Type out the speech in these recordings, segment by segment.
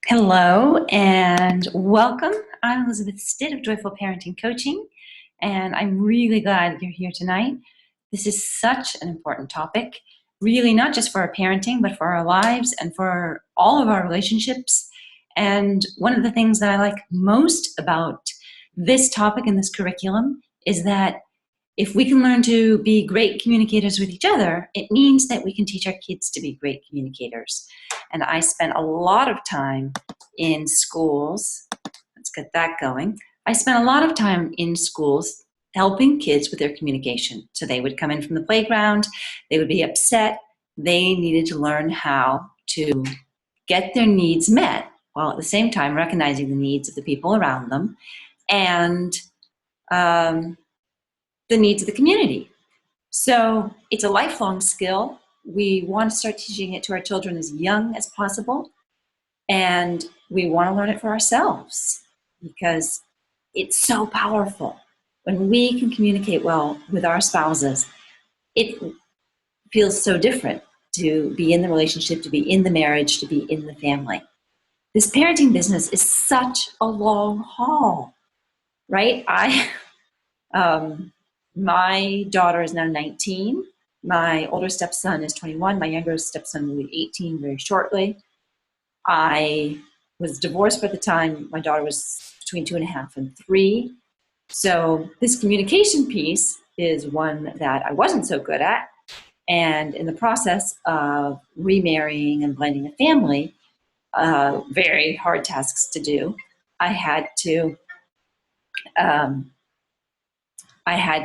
Hello and welcome. I'm Elizabeth Stitt of Joyful Parenting Coaching, and I'm really glad you're here tonight. This is such an important topic, really not just for our parenting, but for our lives and for all of our relationships. And one of the things that I like most about this topic and this curriculum is that if we can learn to be great communicators with each other, it means that we can teach our kids to be great communicators. And I spent a lot of time in schools. Let's get that going. I spent a lot of time in schools helping kids with their communication. So they would come in from the playground, they would be upset, they needed to learn how to get their needs met while at the same time recognizing the needs of the people around them and the needs of the community. So it's a lifelong skill. We want to start teaching it to our children as young as possible, and we want to learn it for ourselves because it's so powerful. When we can communicate well with our spouses, it feels so different to be in the relationship, to be in the marriage, to be in the family. This parenting business is such a long haul, right? My daughter is now 19. My older stepson is 21. My younger stepson will be 18 very shortly. I was divorced by the time my daughter was between 2.5 and 3. So this communication piece is one that I wasn't so good at. And in the process of remarrying and blending a family, very hard tasks to do, I had to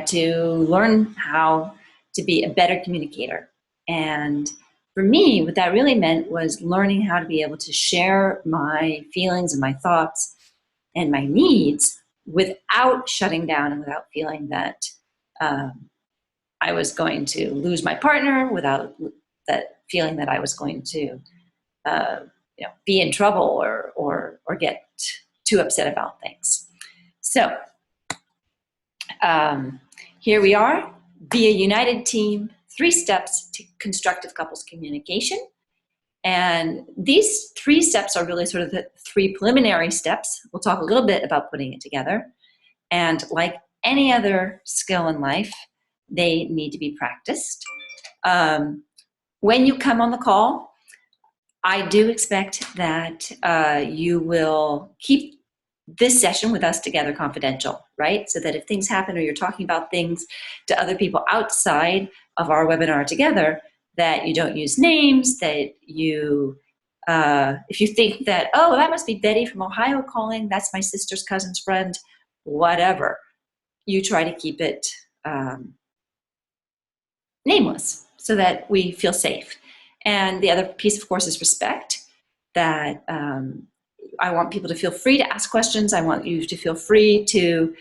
learn how to be a better communicator. And for me, what that really meant was learning how to be able to share my feelings and my thoughts and my needs without shutting down and without feeling that I was going to lose my partner, without that feeling that I was going to be in trouble or get too upset about things. So here we are. Be a united team, 3 steps to constructive couples communication. And these 3 steps are really sort of the 3 preliminary steps. We'll talk a little bit about putting it together. And like any other skill in life, they need to be practiced. When you come on the call, I do expect that you will keep this session with us together confidential, right? So that if things happen or you're talking about things to other people outside of our webinar together, that you don't use names, that you, if you think that, oh, that must be Betty from Ohio calling, that's my sister's cousin's friend, whatever, you try to keep it nameless so that we feel safe. And the other piece, of course, is respect, that I want people to feel free to ask questions. I want you to feel free to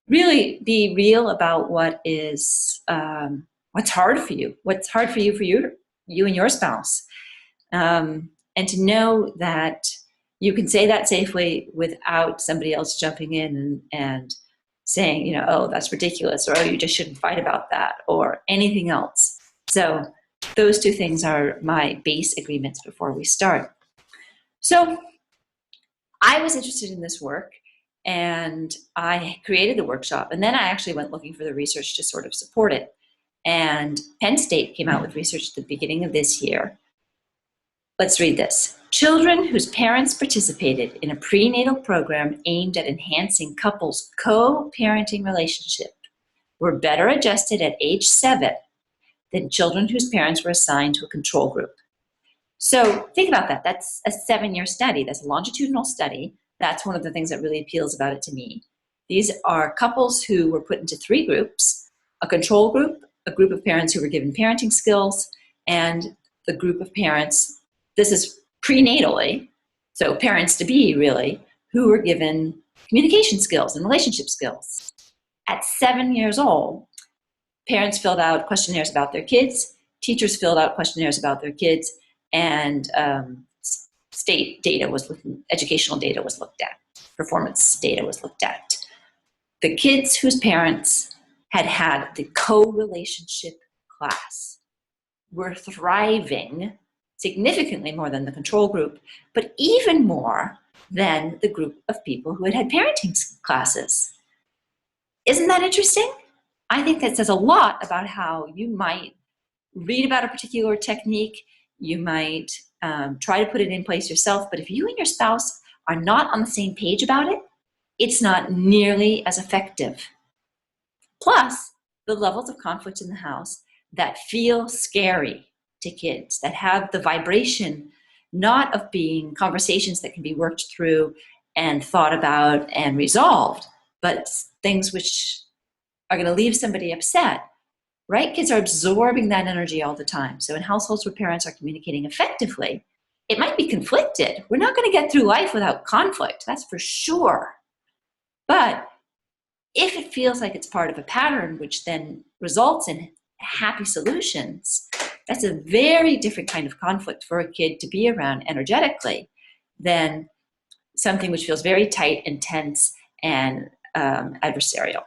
really be real about what is, what's hard for you for you and your spouse. And to know that you can say that safely without somebody else jumping in and saying, oh, that's ridiculous, or oh, you just shouldn't fight about that, or anything else. So those 2 things are my base agreements before we start. So I was interested in this work, and I created the workshop, and then I actually went looking for the research to sort of support it. And Penn State came out with research at the beginning of this year. Let's read this. Children whose parents participated in a prenatal program aimed at enhancing couples' co-parenting relationship were better adjusted at age 7 than children whose parents were assigned to a control group. So think about that. That's a 7-year study. That's a longitudinal study. That's one of the things that really appeals about it to me. These are couples who were put into 3 groups: a control group, a group of parents who were given parenting skills, and the group of parents, this is prenatally, so parents-to-be really, who were given communication skills and relationship skills. At 7 years old, parents filled out questionnaires about their kids, teachers filled out questionnaires about their kids, and state data was educational data was looked at, performance data was looked at. The kids whose parents had the co-relationship class were thriving significantly more than the control group, but even more than the group of people who had parenting classes. Isn't that interesting? I think that says a lot about how you might read about a particular technique, you might try to put it in place yourself, but if you and your spouse are not on the same page about it, it's not nearly as effective. Plus, the levels of conflict in the house that feel scary to kids, that have the vibration not of being conversations that can be worked through and thought about and resolved, but things which are going to leave somebody upset, right? Kids are absorbing that energy all the time. So in households where parents are communicating effectively, it might be conflicted. We're not going to get through life without conflict, that's for sure. But if it feels like it's part of a pattern, which then results in happy solutions, that's a very different kind of conflict for a kid to be around energetically than something which feels very tight and tense and adversarial.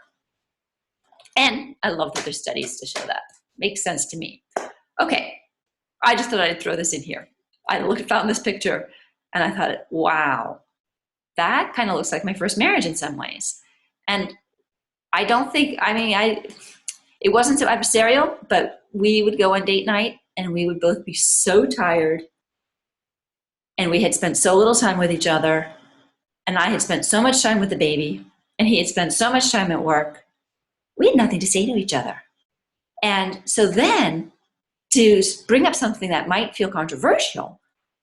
And I love that there's studies to show that. Makes sense to me. Okay, I just thought I'd throw this in here. I found this picture and I thought, wow, that kind of looks like my first marriage in some ways. And I don't think, it wasn't so adversarial, but we would go on date night and we would both be so tired and we had spent so little time with each other, and I had spent so much time with the baby and he had spent so much time at work. We had nothing to say to each other. And so then to bring up something that might feel controversial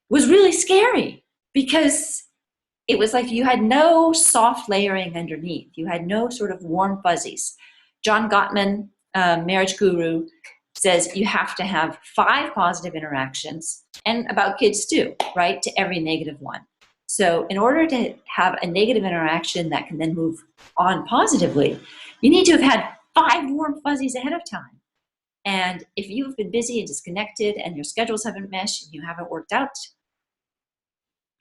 was really scary, because it was like you had no soft layering underneath. You had no sort of warm fuzzies. John Gottman, marriage guru, says you have to have 5 positive interactions, and about kids too, right, to every negative one. So in order to have a negative interaction that can then move on positively, you need to have had 5 warm fuzzies ahead of time. And if you've been busy and disconnected and your schedules haven't meshed and you haven't worked out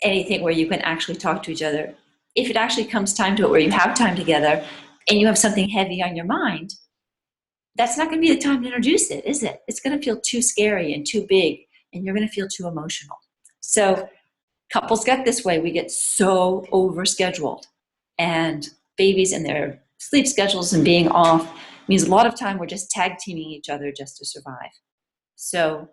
anything where you can actually talk to each other, if it actually comes time to it where you have time together and you have something heavy on your mind, that's not going to be the time to introduce it, is it? It's going to feel too scary and too big, and you're going to feel too emotional. So couples get this way. We get so overscheduled, and babies and their sleep schedules and being off means a lot of time we're just tag teaming each other just to survive. So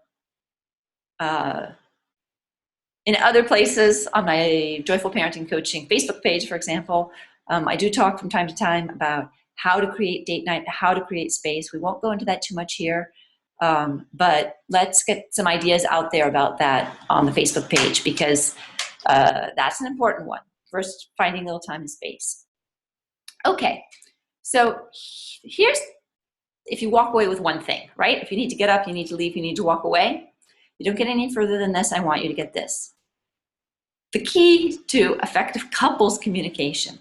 in other places, on my Joyful Parenting Coaching Facebook page, for example, I do talk from time to time about how to create date night, how to create space. We won't go into that too much here, but let's get some ideas out there about that on the Facebook page, because that's an important one. First, finding a little time and space. Okay, so here's, if you walk away with one thing, right? If you need to get up, you need to leave, you need to walk away, you don't get any further than this, I want you to get this. The key to effective couples communication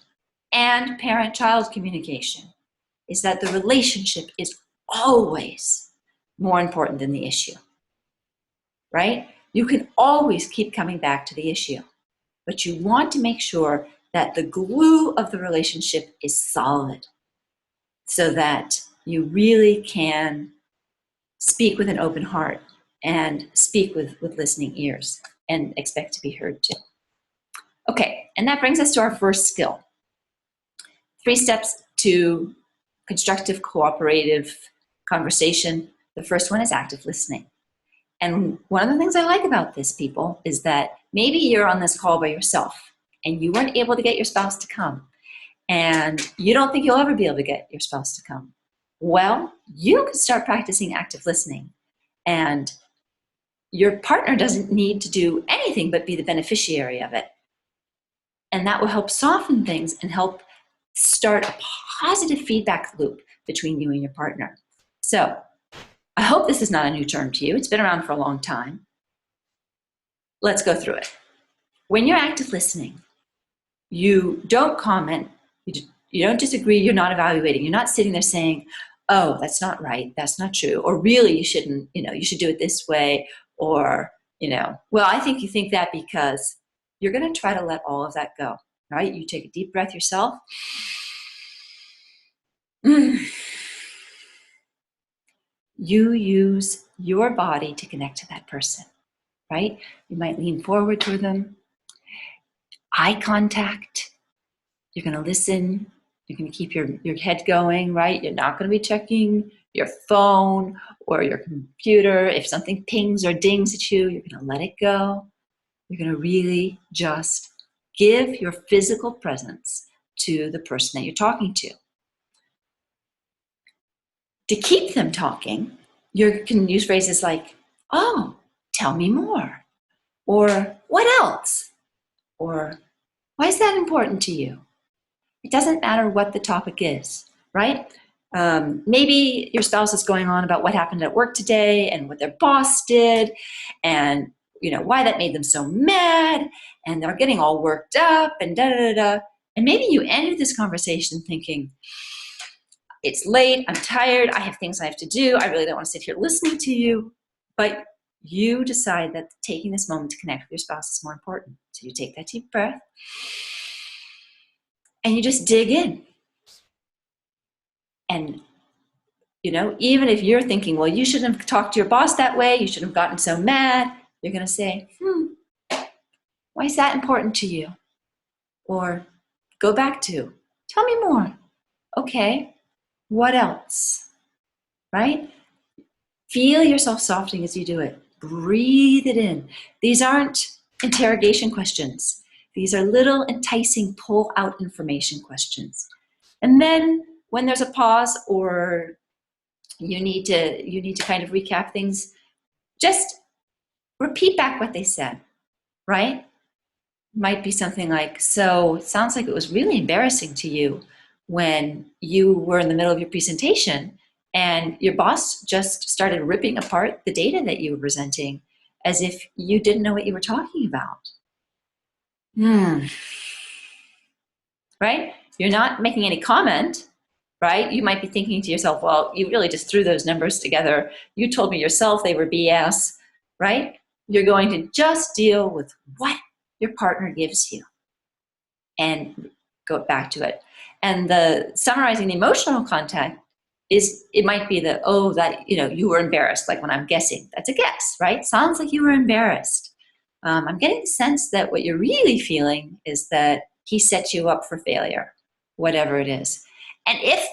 and parent-child communication is that the relationship is always more important than the issue, right? You can always keep coming back to the issue, but you want to make sure that the glue of the relationship is solid so that you really can speak with an open heart and speak with listening ears and expect to be heard too. Okay, and that brings us to our first skill. 3 steps to constructive, cooperative conversation. The first one is active listening. And one of the things I like about this, people, is that maybe you're on this call by yourself and you weren't able to get your spouse to come, and you don't think you'll ever be able to get your spouse to come. Well, you can start practicing active listening, and your partner doesn't need to do anything but be the beneficiary of it. And that will help soften things and help start a positive feedback loop between you and your partner. So I hope this is not a new term to you. It's been around for a long time. Let's go through it. When you're active listening, you don't comment, you don't disagree, you're not evaluating, you're not sitting there saying, oh, that's not right, that's not true, or really you shouldn't, you should do it this way, or, well, I think you think that because. You're going to try to let all of that go, right? You take a deep breath yourself. You use your body to connect to that person, right? You might lean forward toward them. Eye contact. You're going to listen. You're going to keep your head going, right? You're not going to be checking your phone or your computer. If something pings or dings at you, you're going to let it go. You're going to really just give your physical presence to the person that you're talking to. To keep them talking, you can use phrases like, oh, tell me more. Or what else? Or why is that important to you? It doesn't matter what the topic is, right? Maybe your spouse is going on about what happened at work today and what their boss did and why that made them so mad, and they're getting all worked up and da-da-da-da. And maybe you ended this conversation thinking, it's late, I'm tired, I have things I have to do, I really don't want to sit here listening to you. But you decide that taking this moment to connect with your spouse is more important. So you take that deep breath and you just dig in. And, even if you're thinking, well, you shouldn't have talked to your boss that way, you shouldn't have gotten so mad, you're going to say, why is that important to you? Or go back to, tell me more. Okay, what else? Right? Feel yourself softening as you do it. Breathe it in. These aren't interrogation questions. These are little enticing pull out information questions. And then when there's a pause or you need to kind of recap things, just repeat back what they said, right? Might be something like, so it sounds like it was really embarrassing to you when you were in the middle of your presentation and your boss just started ripping apart the data that you were presenting as if you didn't know what you were talking about. Right? You're not making any comment, right? You might be thinking to yourself, well, you really just threw those numbers together. You told me yourself they were BS, right? You're going to just deal with what your partner gives you and go back to it. And the summarizing the emotional content is, it might be that, you were embarrassed, like when I'm guessing. That's a guess, right? Sounds like you were embarrassed. I'm getting the sense that what you're really feeling is that he set you up for failure, whatever it is. And if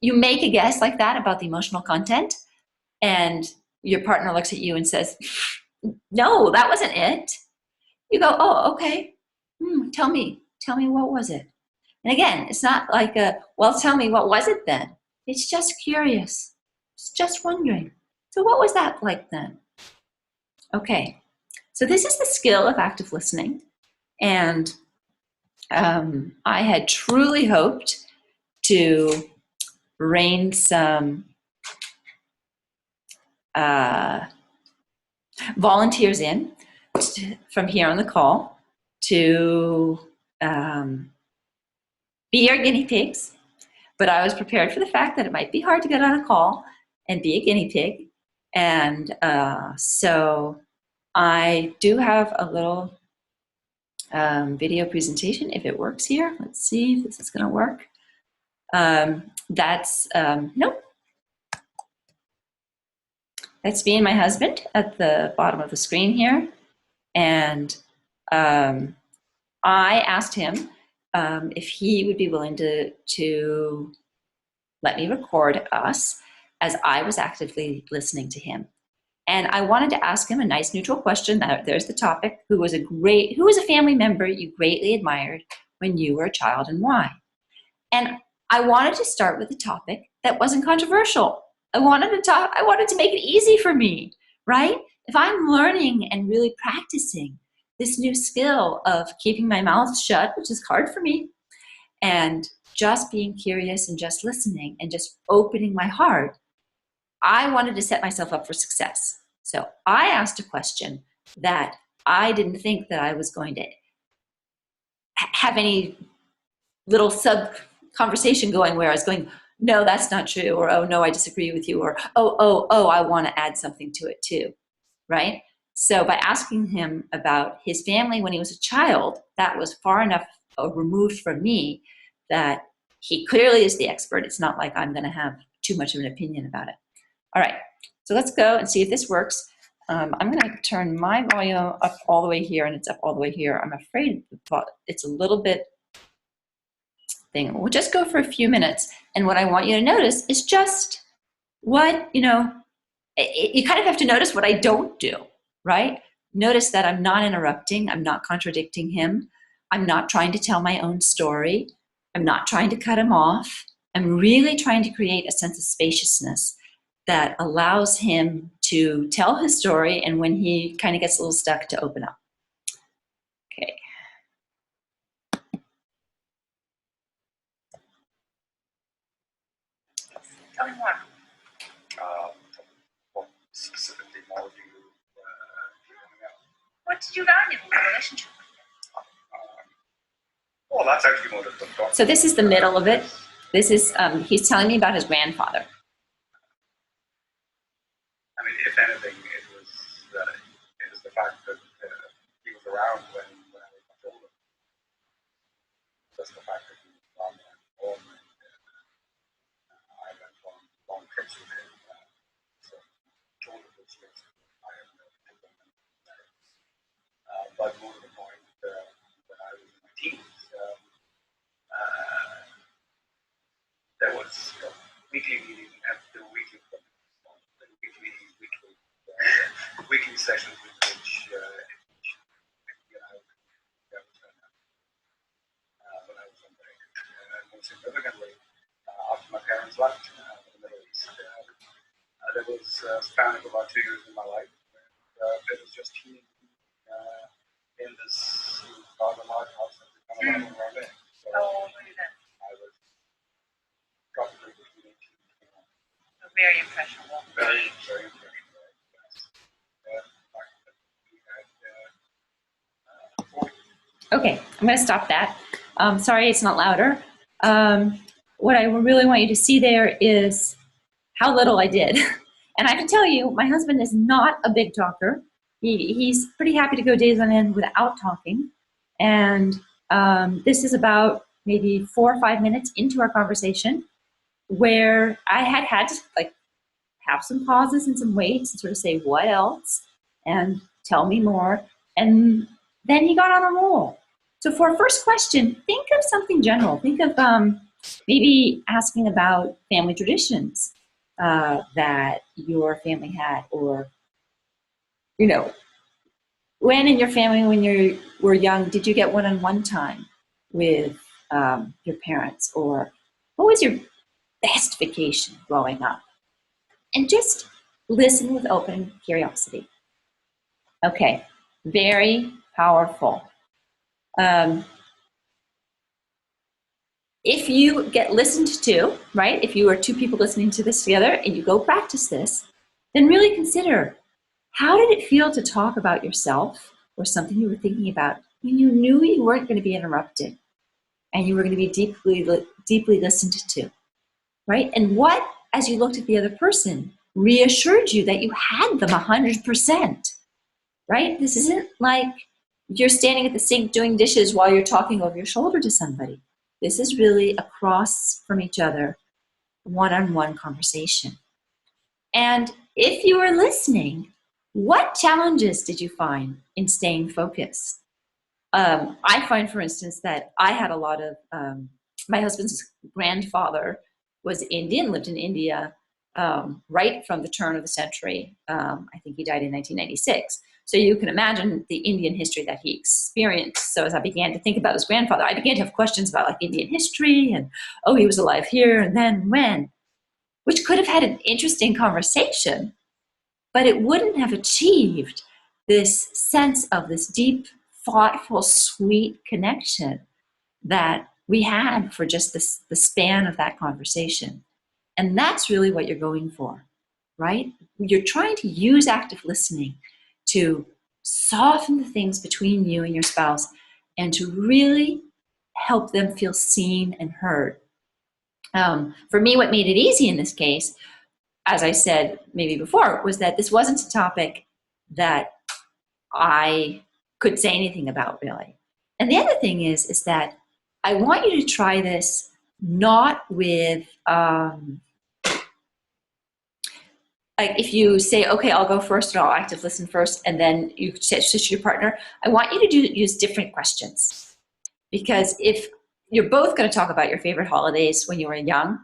you make a guess like that about the emotional content and your partner looks at you and says, no, that wasn't it. You go, oh, okay. Tell me what was it? And again, it's not like well, tell me what was it then? It's just curious. It's just wondering. So what was that like then? Okay. So this is the skill of active listening. And I had truly hoped to rein some volunteers in from here on the call to be our guinea pigs. But I was prepared for the fact that it might be hard to get on a call and be a guinea pig. And so I do have a little video presentation, if it works here. Let's see if this is going to work. Nope. That's me and my husband at the bottom of the screen here. And I asked him if he would be willing to let me record us as I was actively listening to him. And I wanted to ask him a nice neutral question. There's the topic. Who was a family member you greatly admired when you were a child, and why? And I wanted to start with a topic that wasn't controversial. I wanted to make it easy for me, right? If I'm learning and really practicing this new skill of keeping my mouth shut, which is hard for me, and just being curious and just listening and just opening my heart, I wanted to set myself up for success. So I asked a question that I didn't think that I was going to have any little sub conversation going where I was going, no, that's not true, or oh, no, I disagree with you, or oh, I want to add something to it too, right? So by asking him about his family when he was a child, that was far enough removed from me that he clearly is the expert. It's not like I'm going to have too much of an opinion about it. All right, so let's go and see if this works. I'm going to turn my volume up all the way here, and it's up all the way here. I'm afraid it's a little bit thing. We'll just go for a few minutes, and what I want you to notice is just what, you kind of have to notice what I don't do, right? Notice that I'm not interrupting, I'm not contradicting him, I'm not trying to tell my own story, I'm not trying to cut him off. I'm really trying to create a sense of spaciousness that allows him to tell his story, and when he kind of gets a little stuck, to open up. Okay. Tell me more. What specifically more do you want to know? What did you value in the relationship? Well, that's actually more difficult. So this is the middle of it. This is, he's telling me about his grandfather. I mean, if anything, it was the fact that he was around when I was much older. Just the fact that he was around when I was born, and I went on long trips with him. So, told of those trips, I have never taken them. But more to the point, when I was in my teens, there was a weekly meeting at the weekly weekly sessions in which he and I would turn up when I was on break. And most significantly, after my parents left for the Middle East, there was a span of about 2 years in my life where it was just he in this rather large house that we kind of around there. So I was probably between 18 and 21. So very impressionable. Very, very impressionable. Yes. Okay, I'm going to stop that. Sorry, it's not louder. What I really want you to see there is how little I did. And I can tell you, my husband is not a big talker. He's pretty happy to go days on end without talking. And this is about maybe 4 or 5 minutes into our conversation where I had to have some pauses and some waits and sort of say, what else? And tell me more. And then he got on a roll. So for our first question, think of something general. Think of maybe asking about family traditions that your family had, or, when in your family, when you were young, did you get one-on-one time with your parents? Or what was your best vacation growing up? And just listen with open curiosity. Okay, very powerful. If you get listened to, right, if you are 2 people listening to this together and you go practice this, then really consider, how did it feel to talk about yourself or something you were thinking about when you knew you weren't going to be interrupted and you were going to be deeply listened to, right? And what, as you looked at the other person, reassured you that you had them 100%, right? This isn't like you're standing at the sink doing dishes while you're talking over your shoulder to somebody. This is really across from each other, one-on-one conversation. And if you were listening, what challenges did you find in staying focused? I find, for instance, that I had a lot of, my husband's grandfather was Indian, lived in India right from the turn of the century. I think he died in 1996. So you can imagine the Indian history that he experienced. So as I began to think about his grandfather, I began to have questions about Indian history and, oh, he was alive here and then when, which could have had an interesting conversation, but it wouldn't have achieved this sense of this deep, thoughtful, sweet connection that we had for just the span of that conversation. And that's really what you're going for, right? You're trying to use active listening to soften the things between you and your spouse and to really help them feel seen and heard. For me, what made it easy in this case, as I said maybe before, was that this wasn't a topic that I could say anything about, really. And the other thing is that I want you to try this not with like if you say, okay, I'll go first and I'll active listen first, and then you switch to your partner, I want you to use different questions. Because if you're both going to talk about your favorite holidays when you were young,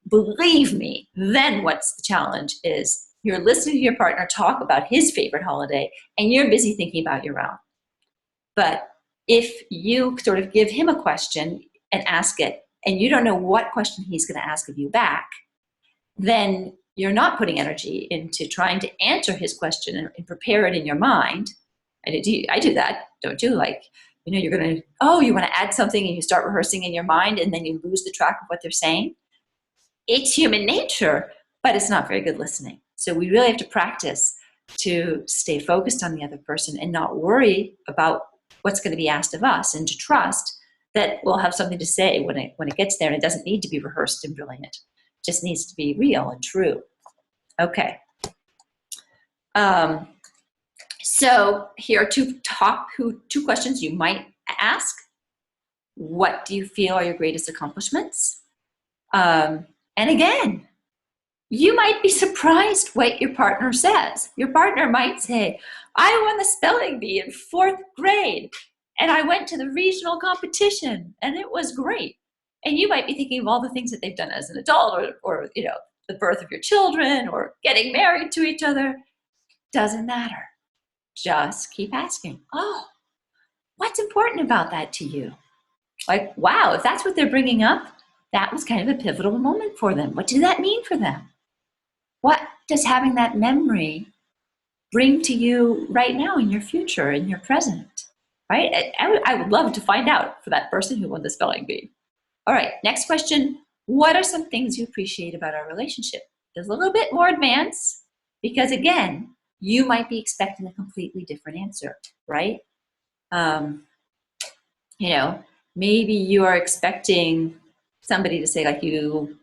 believe me, then what's the challenge is you're listening to your partner talk about his favorite holiday and you're busy thinking about your own. But if you sort of give him a question and ask it, and you don't know what question he's going to ask of you back, then you're not putting energy into trying to answer his question and prepare it in your mind. I do that, don't you? Like, you're going to, you want to add something and you start rehearsing in your mind and then you lose the track of what they're saying. It's human nature, but it's not very good listening. So we really have to practice to stay focused on the other person and not worry about what's going to be asked of us, and to trust that we'll have something to say when it gets there, and it doesn't need to be rehearsed and brilliant. It just needs to be real and true. Okay. So here are two questions you might ask. What do you feel are your greatest accomplishments? And again, you might be surprised what your partner says. Your partner might say, I won the spelling bee in 4th grade, and I went to the regional competition, and it was great. And you might be thinking of all the things that they've done as an adult, or the birth of your children, or getting married to each other. Doesn't matter. Just keep asking, what's important about that to you? Like, wow, if that's what they're bringing up, that was kind of a pivotal moment for them. What did that mean for them? What does having that memory bring to you right now in your future, in your present? Right? I would love to find out for that person who won the spelling bee. All right, next question. What are some things you appreciate about our relationship? It's a little bit more advanced because, again, you might be expecting a completely different answer, right? Maybe you are expecting somebody to say, like, you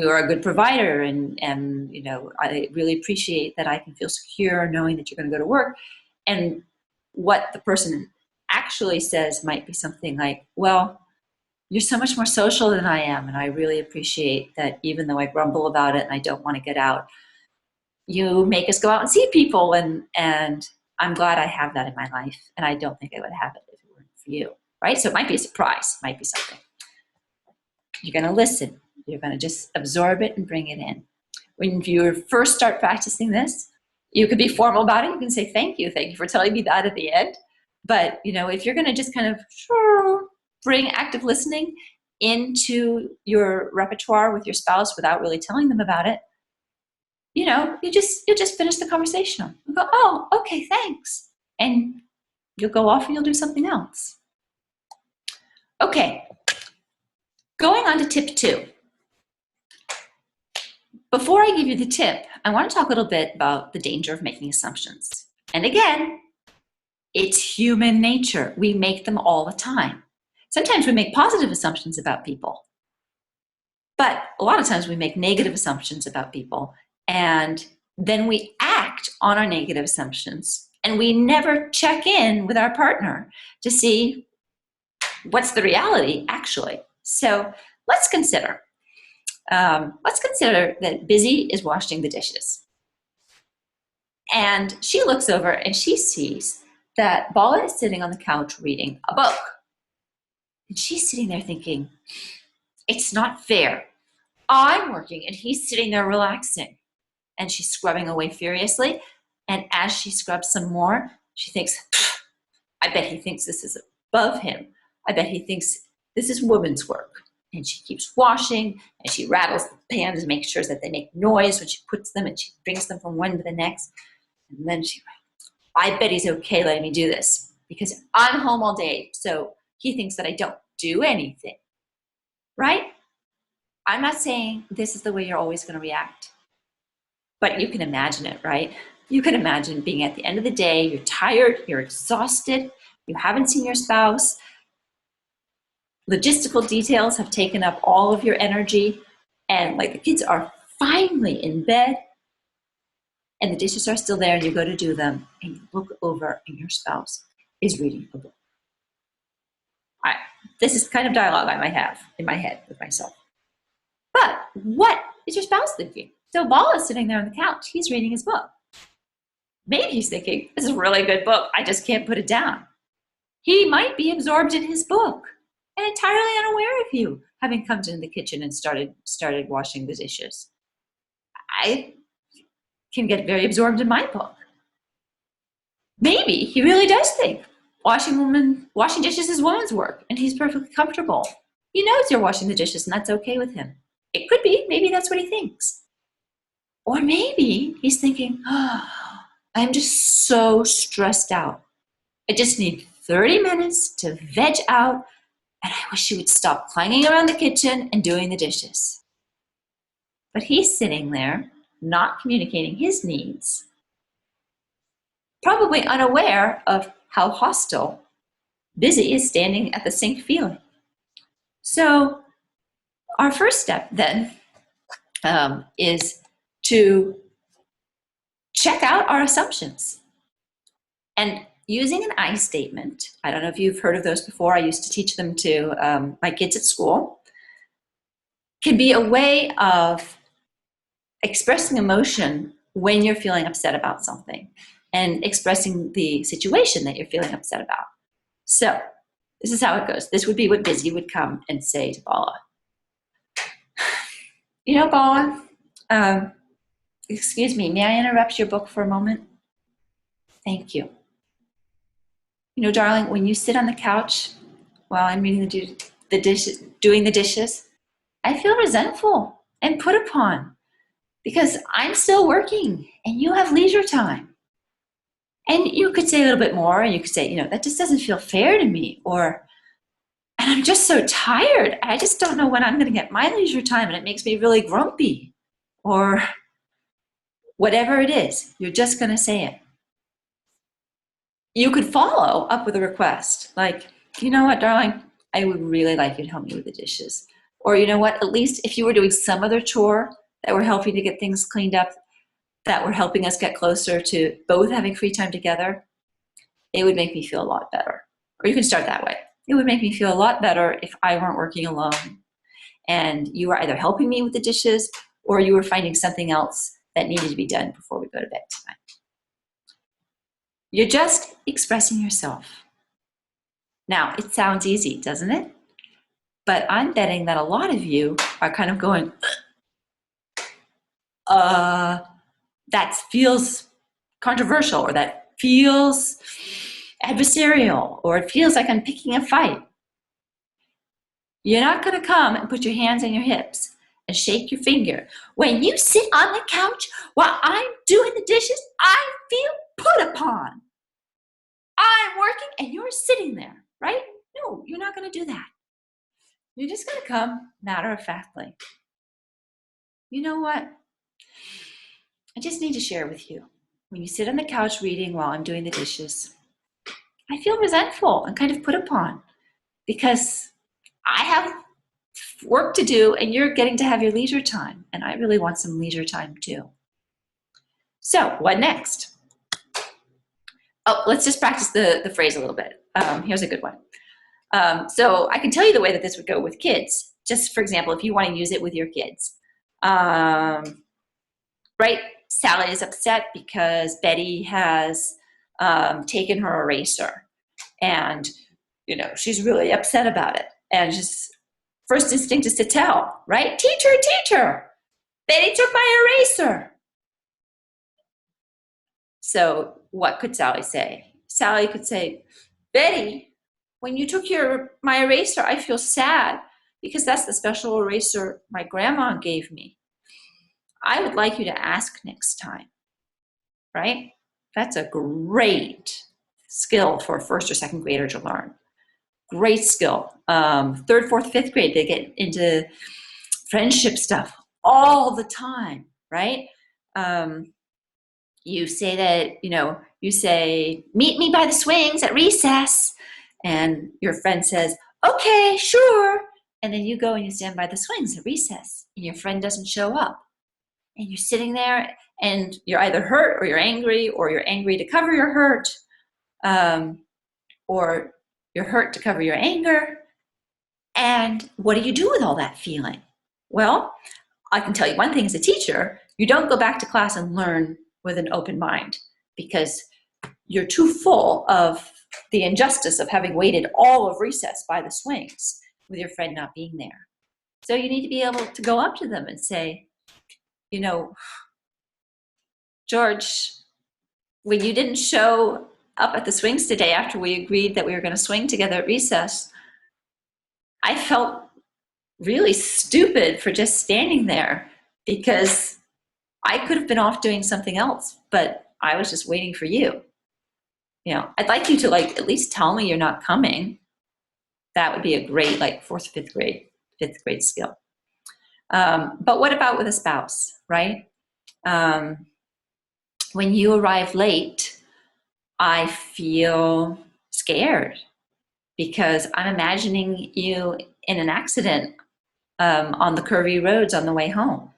are a good provider, and I really appreciate that I can feel secure knowing that you're going to go to work. And what the person actually says might be something like, well, you're so much more social than I am, and I really appreciate that even though I grumble about it and I don't want to get out, you make us go out and see people, and I'm glad I have that in my life, and I don't think I would have it if it weren't for you, right? So it might be a surprise, might be something. You're going to listen. You're going to just absorb it and bring it in. When you first start practicing this, you could be formal about it. You can say, thank you for telling me that at the end. But, if you're going to just kind of bring active listening into your repertoire with your spouse without really telling them about it, you'll just finish the conversation. You'll go, oh, okay, thanks. And you'll go off and you'll do something else. Okay. Going on to tip 2. Before I give you the tip, I want to talk a little bit about the danger of making assumptions. And again, it's human nature. We make them all the time. Sometimes we make positive assumptions about people, but a lot of times we make negative assumptions about people, and then we act on our negative assumptions, and we never check in with our partner to see what's the reality actually. So let's consider that Busy is washing the dishes. And she looks over and she sees that Bala is sitting on the couch reading a book. And she's sitting there thinking, it's not fair. I'm working and he's sitting there relaxing. And she's scrubbing away furiously. And as she scrubs some more, she thinks, I bet he thinks this is above him. I bet he thinks this is woman's work. And she keeps washing, and she rattles the pans and makes sure that they make noise when she puts them, and she brings them from one to the next. And then I bet he's okay letting me do this because I'm home all day, so he thinks that I don't do anything, right? I'm not saying this is the way you're always going to react, but you can imagine it, right? You can imagine being at the end of the day, you're tired, you're exhausted, you haven't seen your spouse, logistical details have taken up all of your energy, and like the kids are finally in bed and the dishes are still there and you go to do them and you look over and your spouse is reading a book. This is kind of dialogue I might have in my head with myself. But what is your spouse thinking? So Bala's sitting there on the couch. He's reading his book. Maybe he's thinking, this is a really good book. I just can't put it down. He might be absorbed in his book and entirely unaware of you having come into the kitchen and started washing the dishes. I can get very absorbed in my book. Maybe he really does think washing dishes is woman's work, and he's perfectly comfortable. He knows you're washing the dishes, and that's okay with him. It could be. Maybe that's what he thinks. Or maybe he's thinking, oh, I'm just so stressed out. I just need 30 minutes to veg out, and I wish you would stop clanging around the kitchen and doing the dishes. But he's sitting there, not communicating his needs, probably unaware of how hostile busy is standing at the sink feeling. So our first step then is to check out our assumptions. And using an I statement, I don't know if you've heard of those before, I used to teach them to my kids at school, can be a way of expressing emotion when you're feeling upset about something and expressing the situation that you're feeling upset about. So this is how it goes. This would be what Busy would come and say to Bala. You know, Bala, excuse me, may I interrupt your book for a moment? Thank you. You know, darling, when you sit on the couch while I'm reading doing the dishes, I feel resentful and put upon because I'm still working and you have leisure time. And you could say a little bit more, and you could say, you know, that just doesn't feel fair to me, or, and I'm just so tired. I just don't know when I'm going to get my leisure time, and it makes me really grumpy, or whatever it is. You're just going to say it. You could follow up with a request, like, you know what, darling, I would really like you to help me with the dishes. Or, you know what, at least if you were doing some other chore that were helping to get things cleaned up, that were helping us get closer to both having free time together, it would make me feel a lot better. Or you can start that way. It would make me feel a lot better if I weren't working alone and you were either helping me with the dishes or you were finding something else that needed to be done before we go to bed tonight. You're just expressing yourself. Now, it sounds easy, doesn't it? But I'm betting that a lot of you are kind of going, that feels controversial, or that feels adversarial, or it feels like I'm picking a fight. You're not going to come and put your hands on your hips and shake your finger. When you sit on the couch while I'm doing the dishes, I feel put upon. I'm working and you're sitting there, right? No, you're not going to do that. You're just going to come matter-of-factly. You know what? I just need to share with you. When you sit on the couch reading while I'm doing the dishes, I feel resentful and kind of put upon because I have work to do and you're getting to have your leisure time, and I really want some leisure time too. So what next? Oh, let's just practice the phrase a little bit. Here's a good one. So I can tell you the way that this would go with kids. Just for example, if you want to use it with your kids. Right? Sally is upset because Betty has taken her eraser. And, you know, she's really upset about it. And just first instinct is to tell, right? Teacher, Betty took my eraser. So what could Sally say? Sally could say, Betty, when you took my eraser, I feel sad because that's the special eraser my grandma gave me. I would like you to ask next time, right? That's a great skill for a first or second grader to learn. Great skill. Third, fourth, fifth grade, they get into friendship stuff all the time, right? You say that, you say, meet me by the swings at recess. And your friend says, okay, sure. And then you go and you stand by the swings at recess and your friend doesn't show up. And you're sitting there and you're either hurt or you're angry to cover your hurt, or you're hurt to cover your anger. And what do you do with all that feeling? Well, I can tell you one thing as a teacher, You don't go back to class and learn with an open mind because you're too full of the injustice of having waited all of recess by the swings with your friend not being there. So you need to be able to go up to them and say, you know, George, when you didn't show up at the swings today after we agreed that we were going to swing together at recess, I felt really stupid for just standing there because I could have been off doing something else, but I was just waiting for you. You know, I'd like you to at least tell me you're not coming. That would be a great fifth grade skill. But what about with a spouse, right? When you arrive late, I feel scared because I'm imagining you in an accident on the curvy roads on the way home.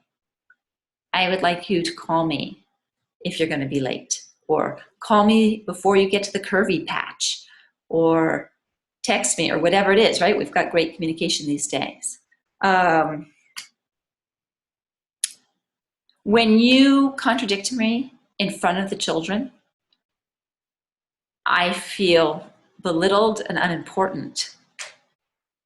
I would like you to call me if you're going to be late, or call me before you get to the curvy patch, or text me, or whatever it is, right? We've got great communication these days. When you contradict me in front of the children, I feel belittled and unimportant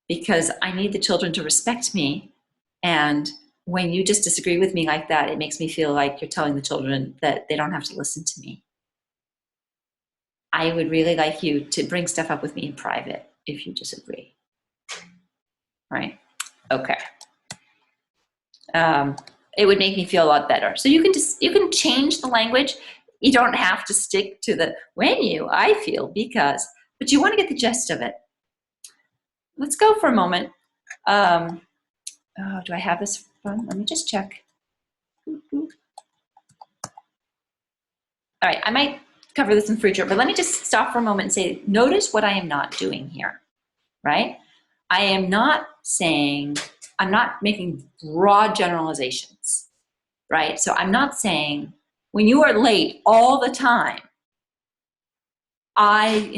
because I need the children to respect me. And when you just disagree with me like that, it makes me feel like you're telling the children that they don't have to listen to me. I would really like you to bring stuff up with me in private if you disagree. Right? Okay. It would make me feel a lot better. So you can change the language. You don't have to stick to the when you, I feel, because, but you want to get the gist of it. Let's go for a moment. Do I have this phone? Let me just check. All right, I might cover this in future, but let me just stop for a moment and say, notice what I am not doing here, right? I am not saying, I'm not making broad generalizations, right? So I'm not saying, when you are late all the time, I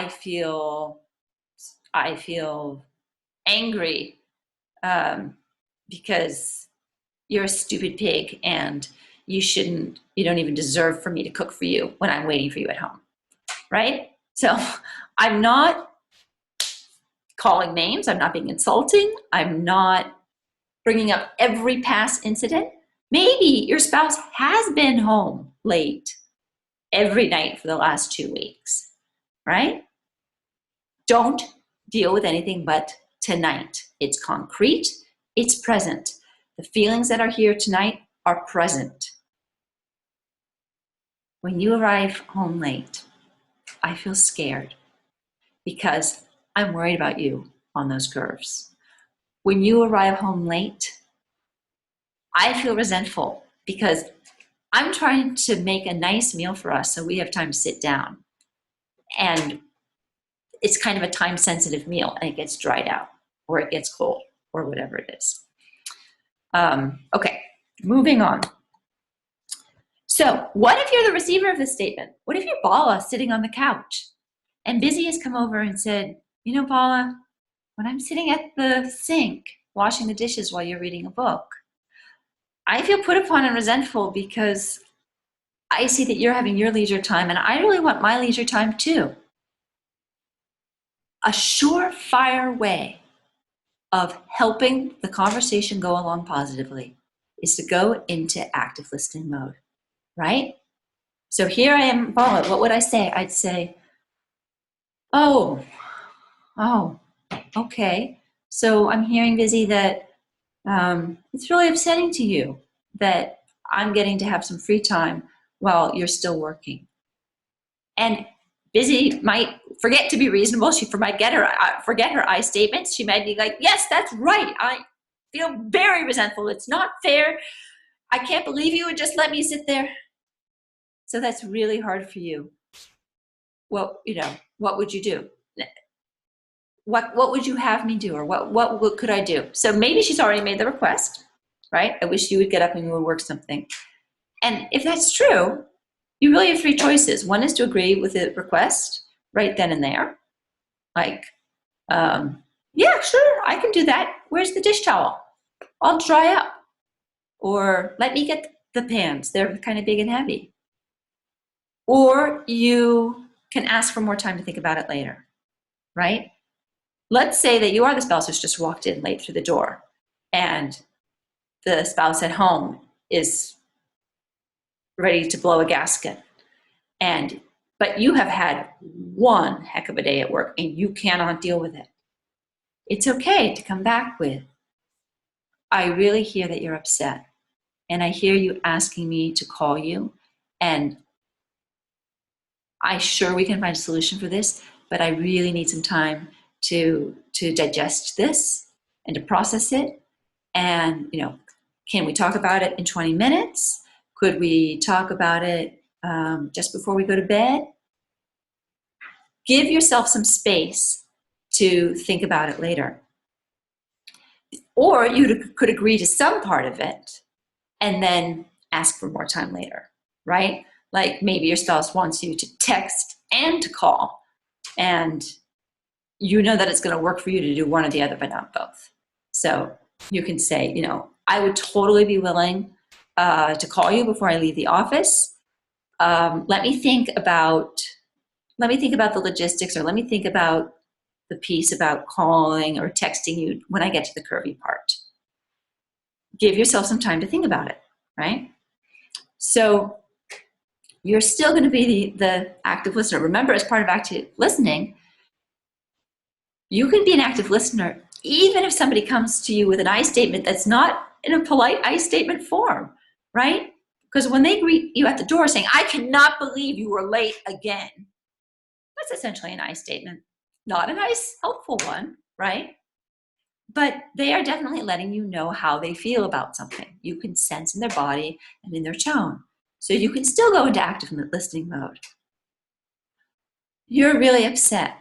feel angry because you're a stupid pig and you don't even deserve for me to cook for you when I'm waiting for you at home, right? So I'm not calling names. I'm not being insulting. I'm not bringing up every past incident. Maybe your spouse has been home late every night for the last 2 weeks, right? Don't deal with anything but tonight. It's concrete. It's present. The feelings that are here tonight are present. When you arrive home late, I feel scared because I'm worried about you on those curves. When you arrive home late, I feel resentful because I'm trying to make a nice meal for us so we have time to sit down. And it's kind of a time-sensitive meal and it gets dried out or it gets cold or whatever it is. Okay, moving on. So what if you're the receiver of this statement? What if you're Bala sitting on the couch and Busy has come over and said, you know, Bala, when I'm sitting at the sink washing the dishes while you're reading a book, I feel put upon and resentful because I see that you're having your leisure time and I really want my leisure time too. A surefire way of helping the conversation go along positively is to go into active listening mode, right? So here I am, Bala, what would I say? I'd say, oh, okay. So I'm hearing, Busy, that it's really upsetting to you that I'm getting to have some free time while you're still working. And Busy might forget to be reasonable. She might forget her I statements. She might be like, yes, that's right. I feel very resentful. It's not fair. I can't believe you would just let me sit there. So that's really hard for you. Well, what would you do? What would you have me do? Or what could I do? So maybe she's already made the request, right? I wish you would get up and you would work something. And if that's true, you really have 3 choices. One is to agree with the request right then and there. Like, yeah, sure, I can do that. Where's the dish towel? I'll dry up. Or let me get the pans. They're kind of big and heavy. Or you can ask for more time to think about it later, right? Let's say that you are the spouse who's just walked in late through the door and the spouse at home is ready to blow a gasket. But you have had one heck of a day at work and you cannot deal with it. It's okay to come back with, I really hear that you're upset. And I hear you asking me to call you. And I sure we can find a solution for this, but I really need some time to digest this and to process it. And, can we talk about it in 20 minutes? Could we talk about it just before we go to bed? Give yourself some space to think about it later. Or you could agree to some part of it and then ask for more time later, right? Like maybe your spouse wants you to text and to call, and you know that it's going to work for you to do one or the other, but not both. So you can say, I would totally be willing to call you before I leave the office. Let me think about the logistics, or let me think about the piece about calling or texting you when I get to the curvy part. Give yourself some time to think about it, right? So you're still going to be the active listener. Remember, as part of active listening, you can be an active listener even if somebody comes to you with an I statement that's not in a polite I statement form, right? Because when they greet you at the door saying, I cannot believe you were late again, that's essentially an I statement. Not a nice, helpful one, right? But they are definitely letting you know how they feel about something. You can sense in their body and in their tone. So you can still go into active listening mode. You're really upset.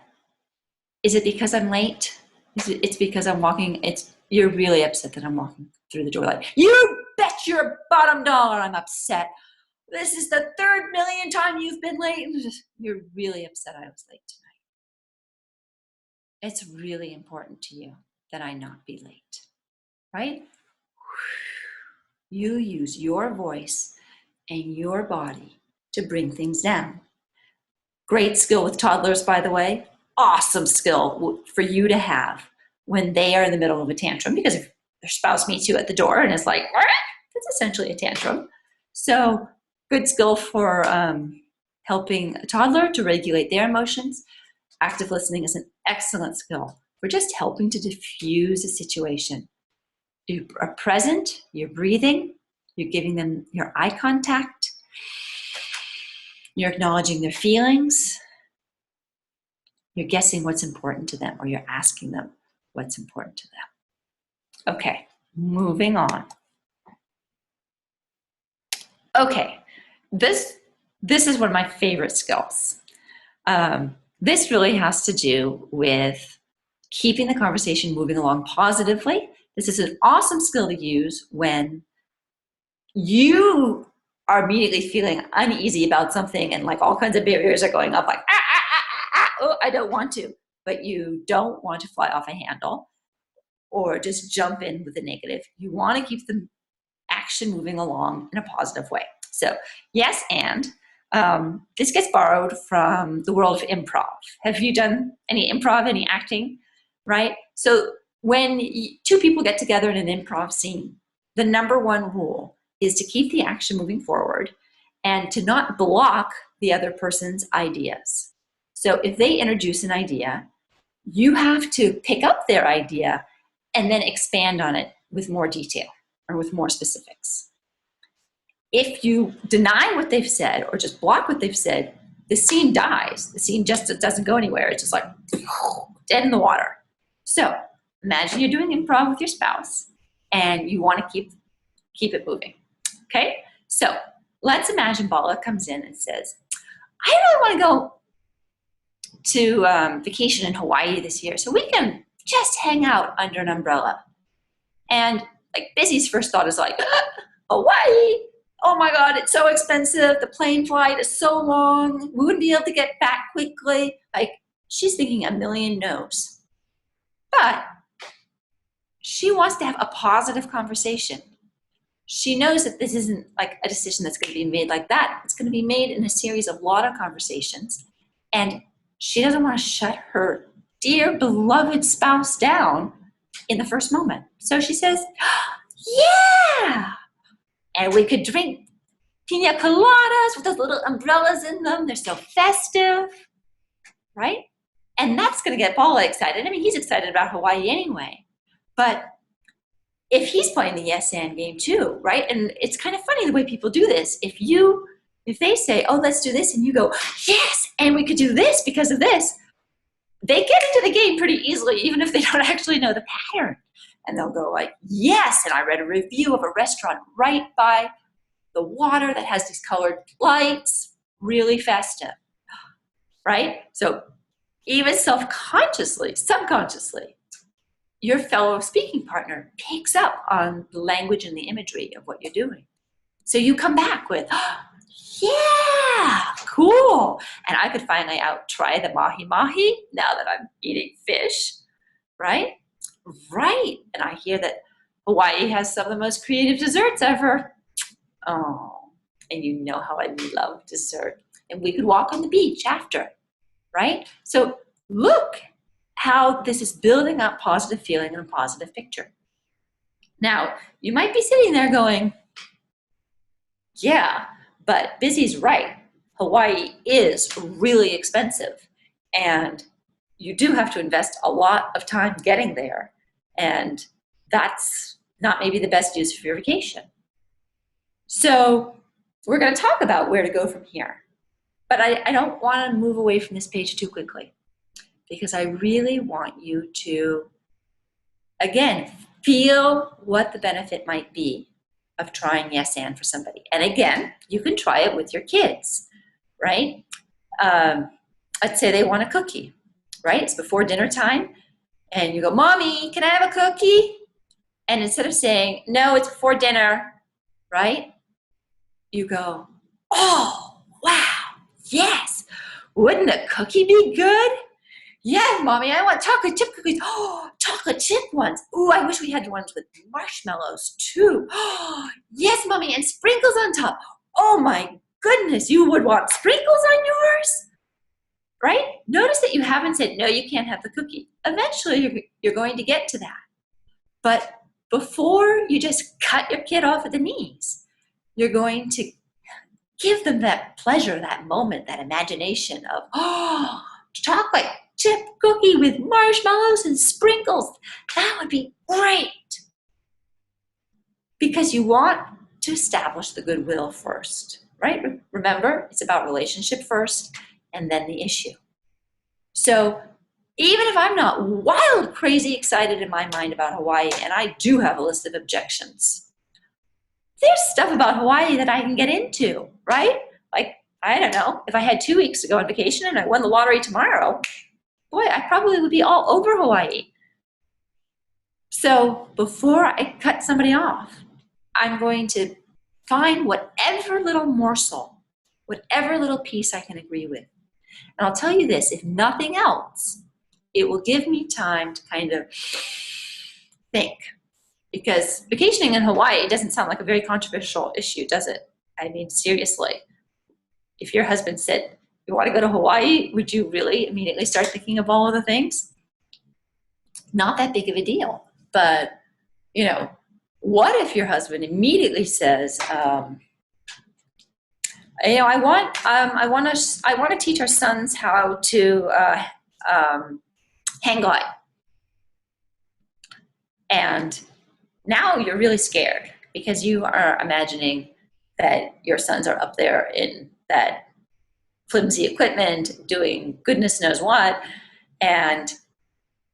Is it because I'm late? It's because I'm walking. You're really upset that I'm walking through the door. Like, you bet your bottom dollar I'm upset. This is the 3rd million time you've been late. You're really upset I was late tonight. It's really important to you that I not be late, right? You use your voice and your body to bring things down. Great skill with toddlers, by the way. Awesome skill for you to have when they are in the middle of a tantrum, because if their spouse meets you at the door and is like, that's essentially a tantrum. So good skill for helping a toddler to regulate their emotions. Active listening is an excellent skill for just helping to diffuse a situation. You are present, you're breathing, you're giving them your eye contact, you're acknowledging their feelings, you're guessing what's important to them, or you're asking them what's important to them. Okay, moving on. Okay, this is one of my favorite skills. This really has to do with keeping the conversation moving along positively. This is an awesome skill to use when you are immediately feeling uneasy about something and like all kinds of barriers are going up, like, oh, I don't want to. But you don't want to fly off a handle or just jump in with the negative. You want to keep the action moving along in a positive way. So yes, and this gets borrowed from the world of improv. Have you done any improv, any acting, right? So when two people get together in an improv scene, the number one rule is to keep the action moving forward and to not block the other person's ideas. So if they introduce an idea, you have to pick up their idea and then expand on it with more detail or with more specifics. If you deny what they've said or just block what they've said, the scene dies. The scene just doesn't go anywhere. It's just like dead in the water. So imagine you're doing improv with your spouse and you want to keep it moving. Okay? So let's imagine Bala comes in and says, I really want to go to vacation in Hawaii this year so we can just hang out under an umbrella. And like Busy's first thought is like, Hawaii? Oh my God, it's so expensive. The plane flight is so long. We wouldn't be able to get back quickly. Like, she's thinking a million no's. But she wants to have a positive conversation. she knows that this isn't like a decision that's going to be made like that. It's going to be made in a series of lot of conversations. And she doesn't want to shut her dear beloved spouse down in the first moment. So she says, yeah, and we could drink pina coladas with those little umbrellas in them. They're so festive, right? And that's going to get Paula excited. I mean, he's excited about Hawaii anyway. But if he's playing the yes and game too, right? And it's kind of funny the way people do this. If they say, oh, let's do this, and you go, yes, and we could do this because of this, they get into the game pretty easily, even if they don't actually know the pattern. And they'll go like, yes, and I read a review of a restaurant right by the water that has these colored lights, really festive, right? So even self-consciously, subconsciously, your fellow speaking partner picks up on the language and the imagery of what you're doing. So you come back with, oh, yeah, cool. And I could finally try the mahi-mahi now that I'm eating fish, right? Right. And I hear that Hawaii has some of the most creative desserts ever. Oh, and you know how I love dessert. And we could walk on the beach after, right? So look how this is building up positive feeling and a positive picture. Now, you might be sitting there going, yeah, but Busy's right. Hawaii is really expensive, and you do have to invest a lot of time getting there, and that's not maybe the best use of your vacation. So we're going to talk about where to go from here, but I don't want to move away from this page too quickly, because I really want you to, again, feel what the benefit might be of trying yes and for somebody. And again, you can try it with your kids, right? Let's say they want a cookie, right? It's before dinner time, and you go, Mommy, can I have a cookie? And instead of saying, no, it's before dinner, right? You go, oh, wow, yes. Wouldn't a cookie be good? Yes, Mommy, I want chocolate chip cookies. Oh, chocolate chip ones. Ooh, I wish we had ones with marshmallows too. Oh, yes, Mommy, and sprinkles on top. Oh my goodness, you would want sprinkles on yours? Right? Notice that you haven't said, no, you can't have the cookie. Eventually, you're going to get to that. But before you just cut your kid off at the knees, you're going to give them that pleasure, that moment, that imagination of, oh, chocolate chip cookie with marshmallows and sprinkles. That would be great. Because you want to establish the goodwill first, right? Remember, it's about relationship first and then the issue. So even if I'm not wild, crazy excited in my mind about Hawaii, and I do have a list of objections, there's stuff about Hawaii that I can get into, right? Like, I don't know, if I had 2 weeks to go on vacation and I won the lottery tomorrow, boy, I probably would be all over Hawaii. So before I cut somebody off, I'm going to find whatever little morsel, whatever little piece I can agree with. And I'll tell you this, if nothing else, it will give me time to kind of think. Because vacationing in Hawaii doesn't sound like a very controversial issue, does it? I mean, seriously. If your husband said, you want to go to Hawaii, would you really immediately start thinking of all of the things? Not that big of a deal. But, you know, what if your husband immediately says, you know, I want to teach our sons how to hang glide. And now you're really scared because you are imagining that your sons are up there in that flimsy equipment doing goodness knows what, and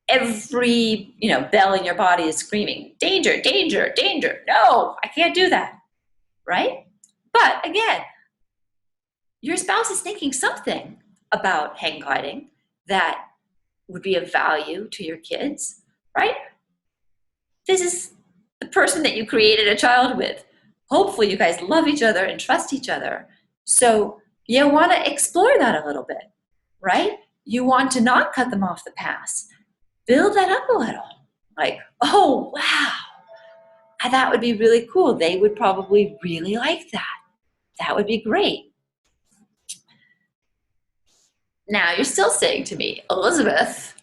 every, you know, bell in your body is screaming, danger, danger, danger. No, I can't do that, right? But again, your spouse is thinking something about hang gliding that would be of value to your kids, right? This is the person that you created a child with. Hopefully you guys love each other and trust each other. So you want to explore that a little bit, right? You want to not cut them off the path. Build that up a little. Like, oh, wow, That would be really cool. They would probably really like that. That would be great. Now you're still saying to me, Elizabeth,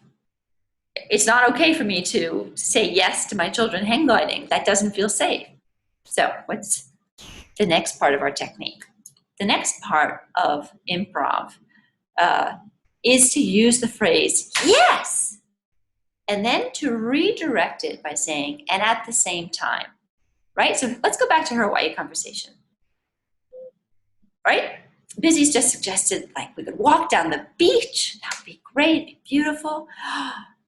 it's not okay for me to say yes to my children hang gliding. That doesn't feel safe. So what's the next part of our technique? The next part of improv is to use the phrase, yes, and then to redirect it by saying, and at the same time, right? So let's go back to her Hawaii conversation, right? Busy's just suggested, like, we could walk down the beach. That would be great, be beautiful.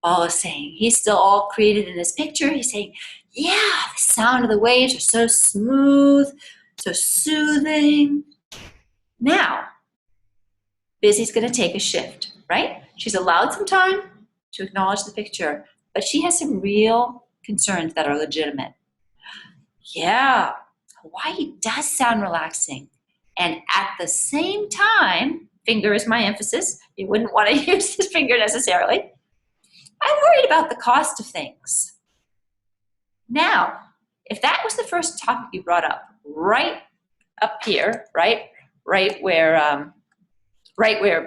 Paul is saying, he's still all created in his picture. He's saying, yeah, the sound of the waves are so smooth, so soothing. Now, Busy's going to take a shift, right? She's allowed some time to acknowledge the picture, but she has some real concerns that are legitimate. Yeah, Hawaii does sound relaxing. And at the same time, finger is my emphasis. You wouldn't want to use this finger necessarily. I'm worried about the cost of things. Now, if that was the first topic you brought up, right up here, right where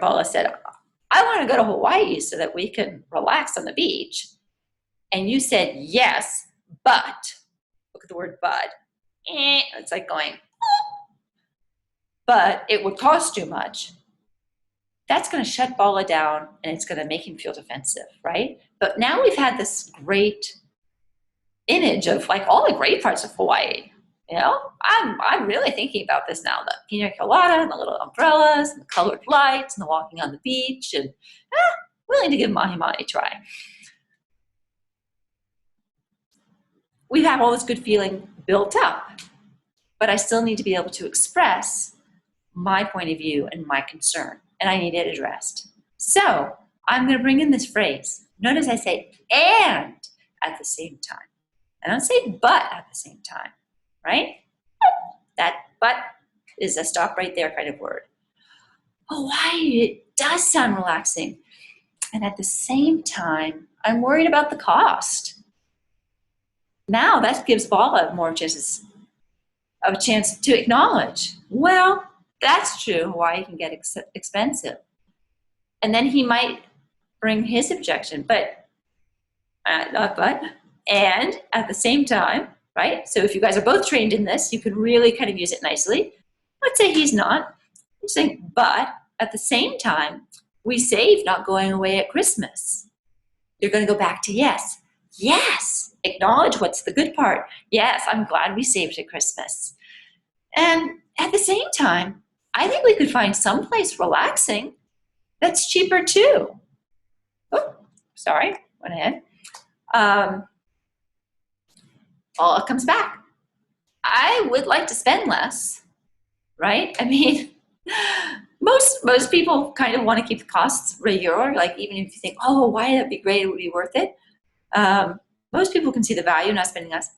Paula said, I want to go to Hawaii so that we can relax on the beach, and you said yes, but look at the word "but." It's like going, but it would cost too much. That's going to shut Paula down, and it's going to make him feel defensive, right? But now we've had this great image of like all the great parts of Hawaii. You know, I'm really thinking about this now. The pina colada and the little umbrellas and the colored lights and the walking on the beach, and willing to give mahi mahi a try. We have all this good feeling built up, but I still need to be able to express my point of view and my concern, and I need it addressed. So I'm going to bring in this phrase. Notice I say and at the same time. I don't say but at the same time, right? That but is a stop right there kind of word. Hawaii, it does sound relaxing. And at the same time, I'm worried about the cost. Now that gives Paula more chances of a chance to acknowledge, well, that's true, Hawaii can get expensive. And then he might bring his objection, but, not but, and at the same time, right? So if you guys are both trained in this, you could really kind of use it nicely. Let's say he's not. You're saying, but at the same time, we saved not going away at Christmas. You're going to go back to yes. Yes, acknowledge what's the good part. Yes, I'm glad we saved at Christmas. And at the same time, I think we could find someplace relaxing that's cheaper too. Oh, sorry, went ahead. Paula comes back. I would like to spend less, right? I mean, most people kind of want to keep the costs regular. Like even if you think, oh, why that'd be great, it would be worth it. Most people can see the value, not spending less.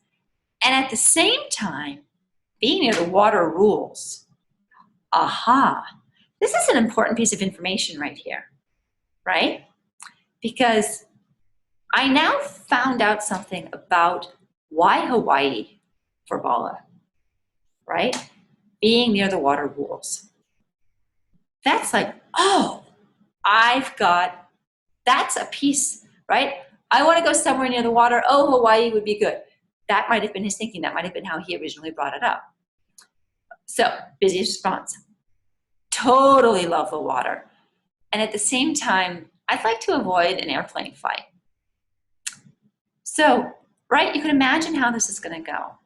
And at the same time, being near the water rules. Aha. This is an important piece of information right here, right? Because I now found out something about why Hawaii for Paula, right? Being near the water rules. That's like, oh, that's a piece, right? I want to go somewhere near the water. Oh, Hawaii would be good. That might have been his thinking. That might have been how he originally brought it up. So, Busy's response. Totally love the water. And at the same time, I'd like to avoid an airplane flight. So, right, you can imagine how this is going to go.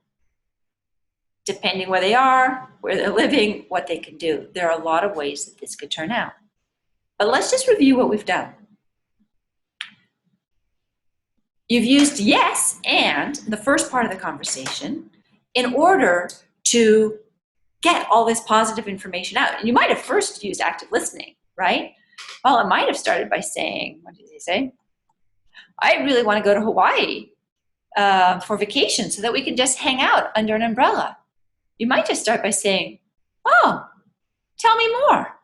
Depending where they are, where they're living, what they can do. There are a lot of ways that this could turn out. But let's just review what we've done. You've used yes and the first part of the conversation in order to get all this positive information out. And you might have first used active listening, right? Well, it might have started by saying, what did he say? I really want to go to Hawaii for vacation so that we can just hang out under an umbrella. You might just start by saying, oh, tell me more.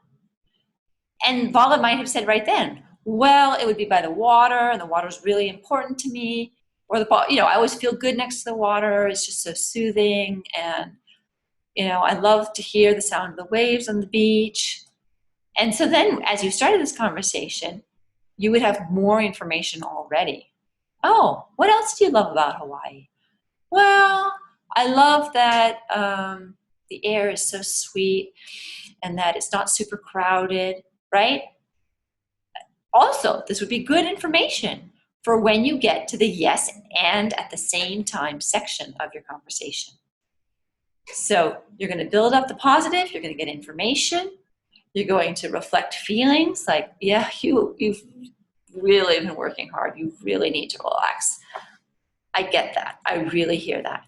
And Paula might have said right then, well, it would be by the water, and the water is really important to me. or I always feel good next to the water. It's just so soothing. And, I love to hear the sound of the waves on the beach. And so then as you started this conversation, you would have more information already. Oh, what else do you love about Hawaii? Well, I love that the air is so sweet and that it's not super crowded, right? Also, this would be good information for when you get to the yes and at the same time section of your conversation. So you're going to build up the positive, you're going to get information, you're going to reflect feelings like, yeah, you've really been working hard, you really need to relax. I get that. I really hear that.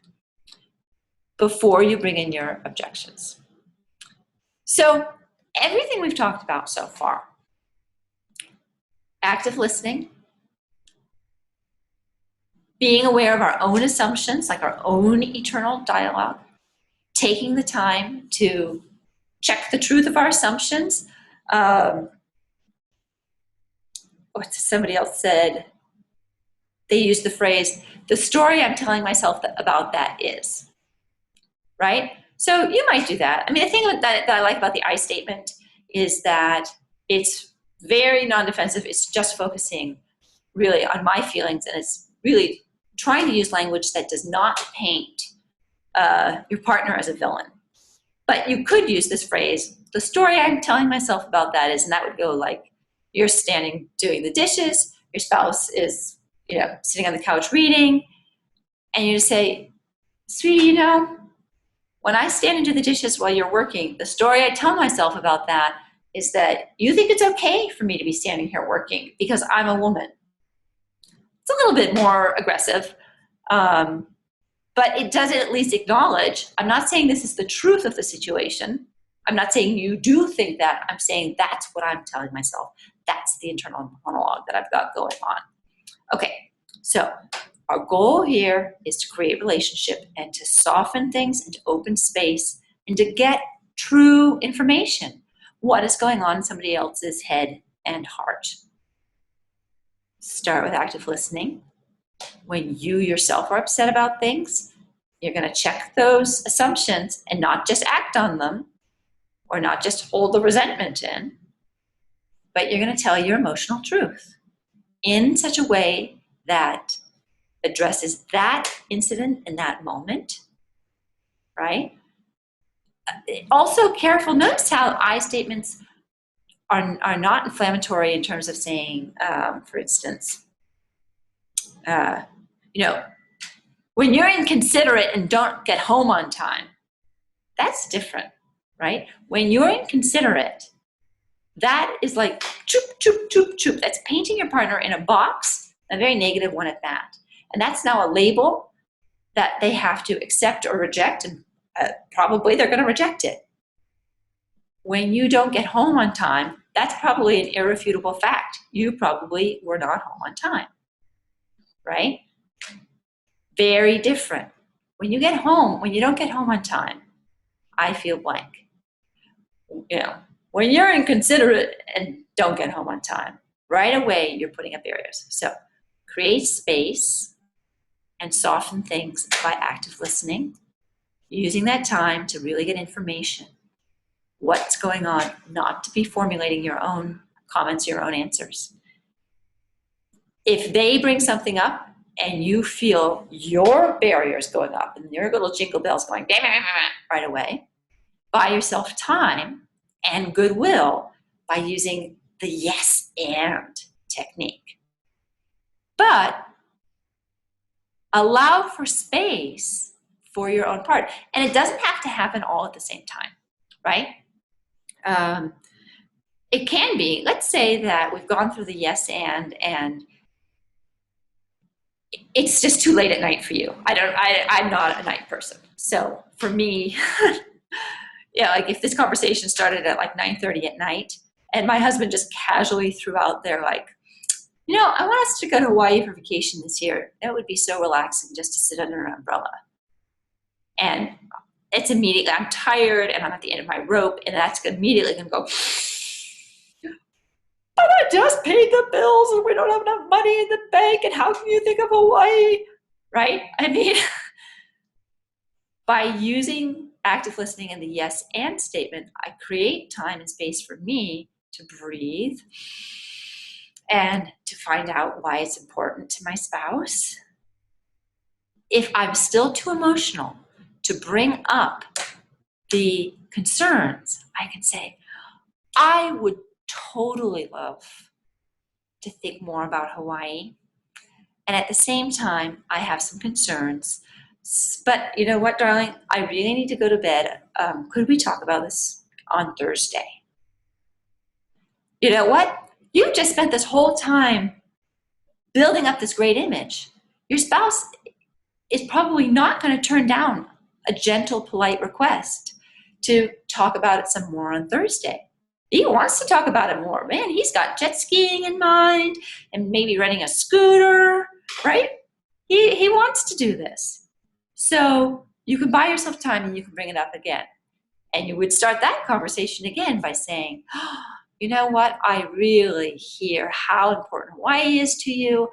Before you bring in your objections. So everything we've talked about so far, active listening, being aware of our own assumptions, like our own eternal dialogue, taking the time to check the truth of our assumptions. What somebody else said, they used the phrase, the story I'm telling myself about that is, right? So you might do that. I mean, the thing that I like about the I statement is that it's very non-defensive. It's just focusing really on my feelings, and it's really trying to use language that does not paint your partner as a villain. But you could use this phrase, the story I'm telling myself about that is, and that would go like, you're standing doing the dishes, your spouse is, sitting on the couch reading, and you just say, sweetie, when I stand and do the dishes while you're working, the story I tell myself about that is that you think it's okay for me to be standing here working because I'm a woman. It's a little bit more aggressive, but it does at least acknowledge, I'm not saying this is the truth of the situation. I'm not saying you do think that. I'm saying that's what I'm telling myself. That's the internal monologue that I've got going on. Okay, so our goal here is to create relationship and to soften things and to open space and to get true information. What is going on in somebody else's head and heart? Start with active listening. When you yourself are upset about things, you're going to check those assumptions and not just act on them or not just hold the resentment in, but you're going to tell your emotional truth in such a way that addresses that incident in that moment, right? Also careful, notice how I statements are not inflammatory in terms of saying, for instance, when you're inconsiderate and don't get home on time, that's different, right? When you're inconsiderate, that is like choop, choop, choop, choop. That's painting your partner in a box, a very negative one at that. And that's now a label that they have to accept or reject, and probably they're going to reject it. When you don't get home on time, that's probably an irrefutable fact. You probably were not home on time, right? Very different. When you don't get home on time, I feel blank. When you're inconsiderate and don't get home on time, right away you're putting up barriers. So create space and soften things by active listening, using that time to really get information. What's going on, not to be formulating your own comments, your own answers. If they bring something up and you feel your barriers going up and your little jingle bells going right away, buy yourself time and goodwill by using the yes and technique. But allow for space for your own part. And it doesn't have to happen all at the same time, right? It can be, let's say that we've gone through the yes and it's just too late at night for you. I'm not a night person. So for me, like if this conversation started at like 9:30 at night and my husband just casually threw out there like, I want us to go to Hawaii for vacation this year. That would be so relaxing just to sit under an umbrella. And it's immediately, I'm tired and I'm at the end of my rope, and that's immediately going to go, but I just paid the bills and we don't have enough money in the bank, and how can you think of Hawaii? right? I mean, by using active listening and the yes and statement, I create time and space for me to breathe and to find out why it's important to my spouse. If I'm still too emotional to bring up the concerns, I can say, I would totally love to think more about Hawaii. And at the same time, I have some concerns. But you know what, darling? I really need to go to bed. Could we talk about this on Thursday? You know what? You just spent this whole time building up this great image. Your spouse is probably not going to turn down a gentle, polite request to talk about it some more on Thursday. He wants to talk about it more. Man, he's got jet skiing in mind and maybe renting a scooter, right? He wants to do this. So you can buy yourself time and you can bring it up again. And you would start that conversation again by saying, oh, you know what? I really hear how important Hawaii is to you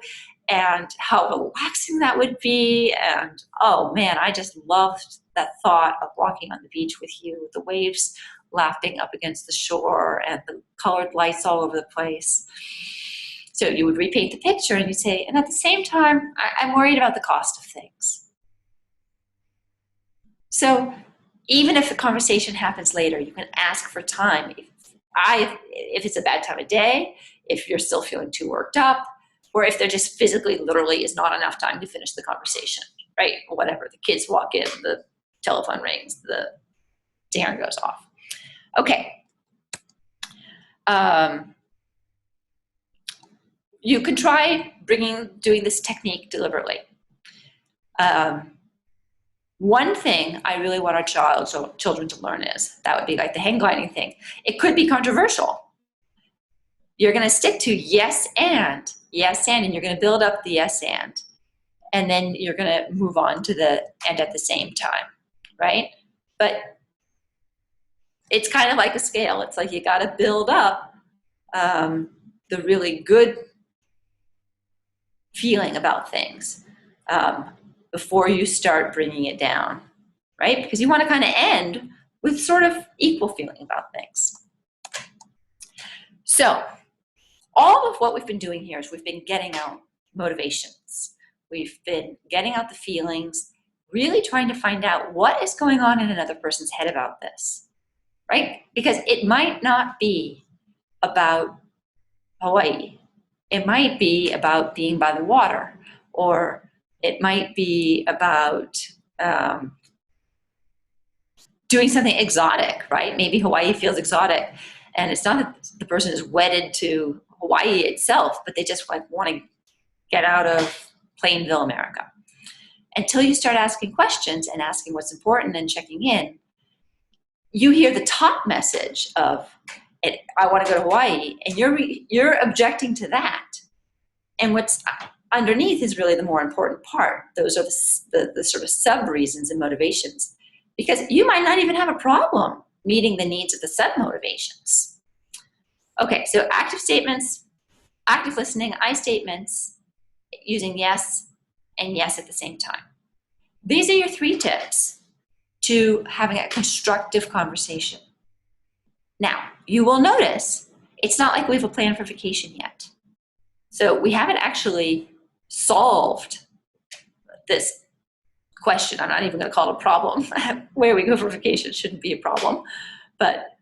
and how relaxing that would be. And oh man, I just loved that thought of walking on the beach with you, with the waves lapping up against the shore and the colored lights all over the place. So you would repaint the picture and you say, and at the same time, I'm worried about the cost of things. So even if the conversation happens later, you can ask for time. If it's a bad time of day, if you're still feeling too worked up, or if there just physically, literally is not enough time to finish the conversation, right? Or whatever, the kids walk in, the telephone rings, the dinger goes off. Okay. You can try doing this technique deliberately. One thing I really want our children to learn is, that would be like the hang gliding thing. It could be controversial. You're going to stick to yes, and you're going to build up the yes, and then you're going to move on to the and at the same time, right? But it's kind of like a scale. It's like you got to build up the really good feeling about things before you start bringing it down, right? Because you want to kind of end with sort of equal feeling about things. So all of what we've been doing here is we've been getting out motivations. We've been getting out the feelings, really trying to find out what is going on in another person's head about this, right? Because it might not be about Hawaii. It might be about being by the water, or it might be about doing something exotic, right? Maybe Hawaii feels exotic, and it's not that the person is wedded to Hawaii itself, but they just like want to get out of Plainville, America. Until you start asking questions and asking what's important and checking in, you hear the top message of, I want to go to Hawaii, and you're objecting to that. And what's underneath is really the more important part. Those are the sort of sub-reasons and motivations, because you might not even have a problem meeting the needs of the sub-motivations. Okay, so active statements, active listening, I statements, using yes and yes at the same time. These are your 3 tips to having a constructive conversation. Now, you will notice it's not like we have a plan for vacation yet. So we haven't actually solved this question. I'm not even going to call it a problem. Where we go for vacation shouldn't be a problem. But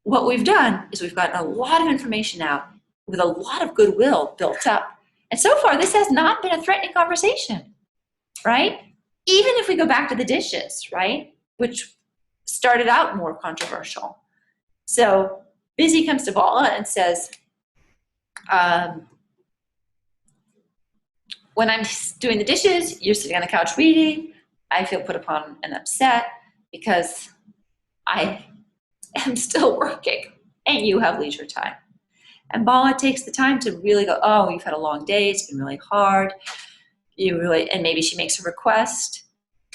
what we've done is we've gotten a lot of information out with a lot of goodwill built up. And so far, this has not been a threatening conversation, right? Even if we go back to the dishes, right? Which started out more controversial. So Busy comes to Bala and says, when I'm doing the dishes, you're sitting on the couch reading. I feel put upon and upset because I am still working and you have leisure time. And Bala takes the time to really go, oh, you've had a long day. It's been really hard. And maybe she makes a request,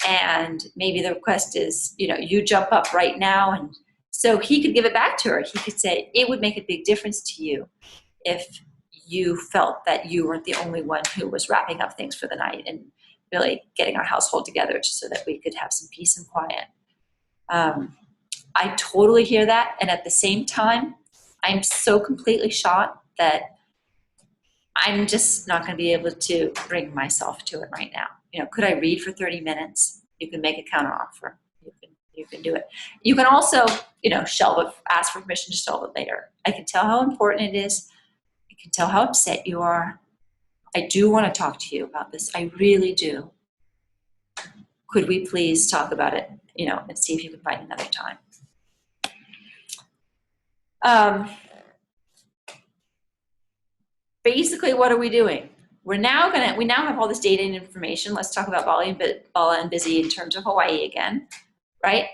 and maybe the request is, you jump up right now. And so he could give it back to her. He could say, it would make a big difference to you if you felt that you weren't the only one who was wrapping up things for the night. And really getting our household together just so that we could have some peace and quiet. I totally hear that. And at the same time, I'm so completely shot that I'm just not going to be able to bring myself to it right now. Could I read for 30 minutes? You can make a counteroffer. You can do it. You can also, shelve it, ask for permission to shelve it later. I can tell how important it is. I can tell how upset you are. I do want to talk to you about this. I really do. Could we please talk about it, and see if you can find another time. Basically, what are we doing? We now have all this data and information. Let's talk about Bala and Busy in terms of Hawaii again, right?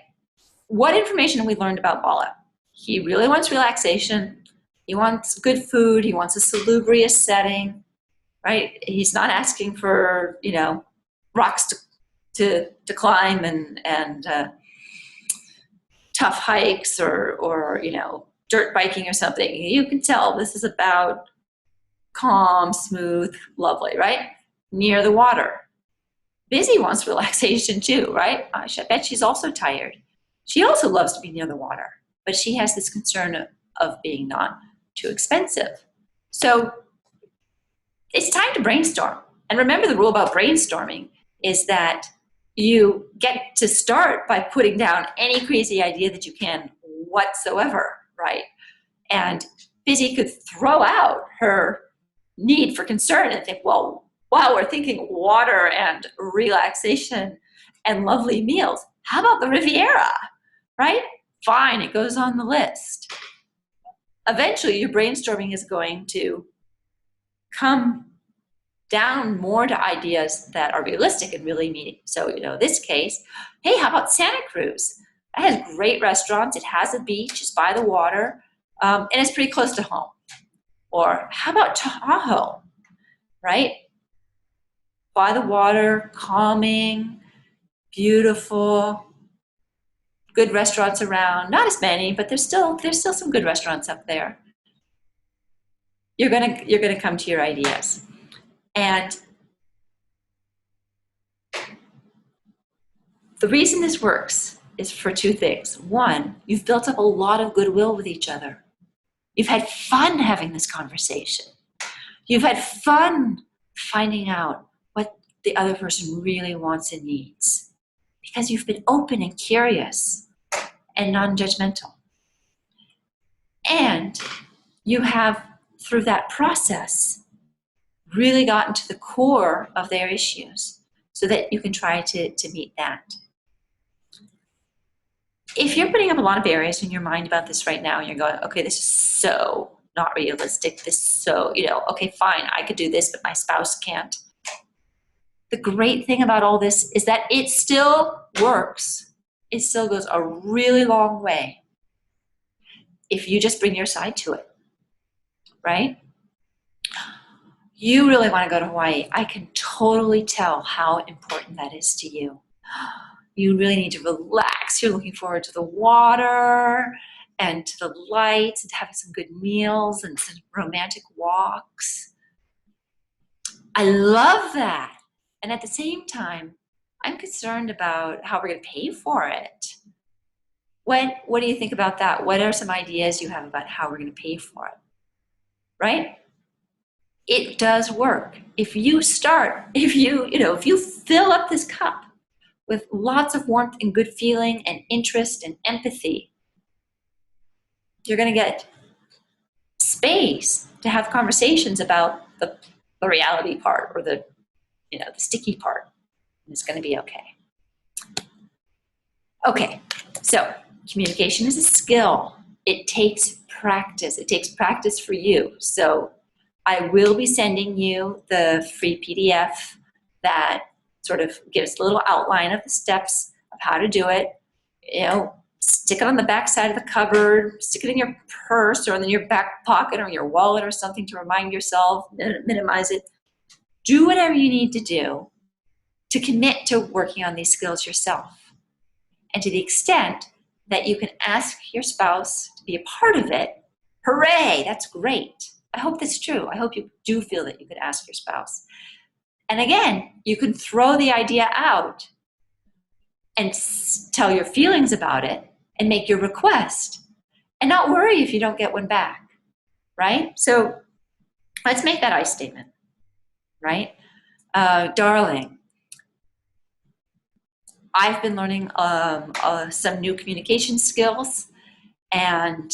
What information have we learned about Bala? He really wants relaxation. He wants good food. He wants a salubrious setting, right? He's not asking for, rocks to climb and tough hikes or dirt biking or something. You can tell this is about calm, smooth, lovely, right? Near the water. Busy wants relaxation too, right? I bet she's also tired. She also loves to be near the water, but she has this concern of being not too expensive. So it's time to brainstorm. And remember, the rule about brainstorming is that you get to start by putting down any crazy idea that you can whatsoever, right? And Busy could throw out her need for concern and think, well, wow, we're thinking water and relaxation and lovely meals. How about the Riviera, right? Fine, it goes on the list. Eventually, your brainstorming is going to come down more to ideas that are realistic and really meaty. So, this case, hey, how about Santa Cruz? It has great restaurants. It has a beach. It's by the water, and it's pretty close to home. Or how about Tahoe, right? By the water, calming, beautiful, good restaurants around. Not as many, but there's still some good restaurants up there. You're gonna come to your ideas. And the reason this works is for two things. One, you've built up a lot of goodwill with each other. You've had fun having this conversation. You've had fun finding out what the other person really wants and needs because you've been open and curious and non-judgmental. And you have, through that process, really gotten to the core of their issues so that you can try to meet that. If you're putting up a lot of barriers in your mind about this right now, and you're going, okay, this is so not realistic, this is so, okay, fine, I could do this, but my spouse can't. The great thing about all this is that it still works. It still goes a really long way if you just bring your side to it, right? You really want to go to Hawaii. I can totally tell how important that is to you. You really need to relax. You're looking forward to the water and to the lights and to having some good meals and some romantic walks. I love that. And at the same time, I'm concerned about how we're going to pay for it. What do you think about that? What are some ideas you have about how we're going to pay for it? Right? It does work. If you fill up this cup with lots of warmth and good feeling and interest and empathy, you're going to get space to have conversations about the reality part or the sticky part. And it's going to be okay. Okay, so communication is a skill. It takes practice. It takes practice for you. So I will be sending you the free PDF that sort of gives a little outline of the steps of how to do it. Stick it on the back side of the cupboard, stick it in your purse or in your back pocket or your wallet or something to remind yourself, minimize it. Do whatever you need to do to commit to working on these skills yourself. And to the extent that you can ask your spouse to be a part of it, hooray, that's great. I hope that's true. I hope you do feel that you could ask your spouse. And again, you can throw the idea out and tell your feelings about it and make your request and not worry if you don't get one back, right? So let's make that I statement, right? Darling, I've been learning some new communication skills, and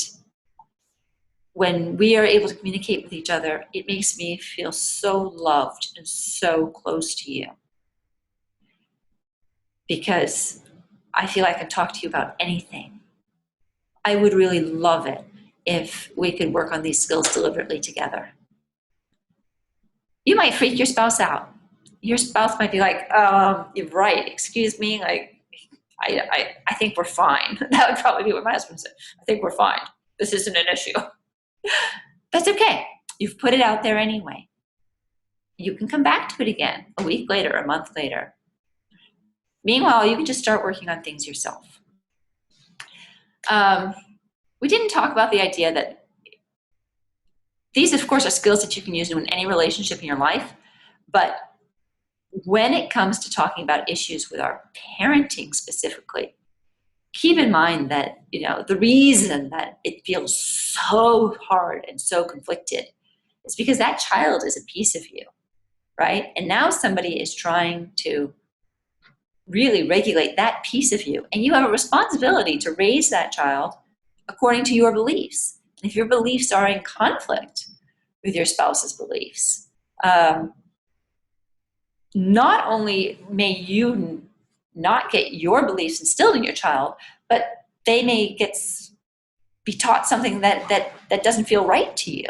when we are able to communicate with each other, it makes me feel so loved and so close to you, because I feel I can talk to you about anything. I would really love it if we could work on these skills deliberately together. You might freak your spouse out. Your spouse might be like, you're right, excuse me, like, I think we're fine. That would probably be what my husband said. I think we're fine. This isn't an issue. That's okay. You've put it out there anyway. You can come back to it again a week later, a month later. Meanwhile, you can just start working on things yourself. We didn't talk about the idea that these, of course, are skills that you can use in any relationship in your life, but when it comes to talking about issues with our parenting specifically, keep in mind that, the reason that it feels so hard and so conflicted is because that child is a piece of you, right? And now somebody is trying to really regulate that piece of you, and you have a responsibility to raise that child according to your beliefs. And if your beliefs are in conflict with your spouse's beliefs, not only may you not get your beliefs instilled in your child, but they may be taught something that doesn't feel right to you.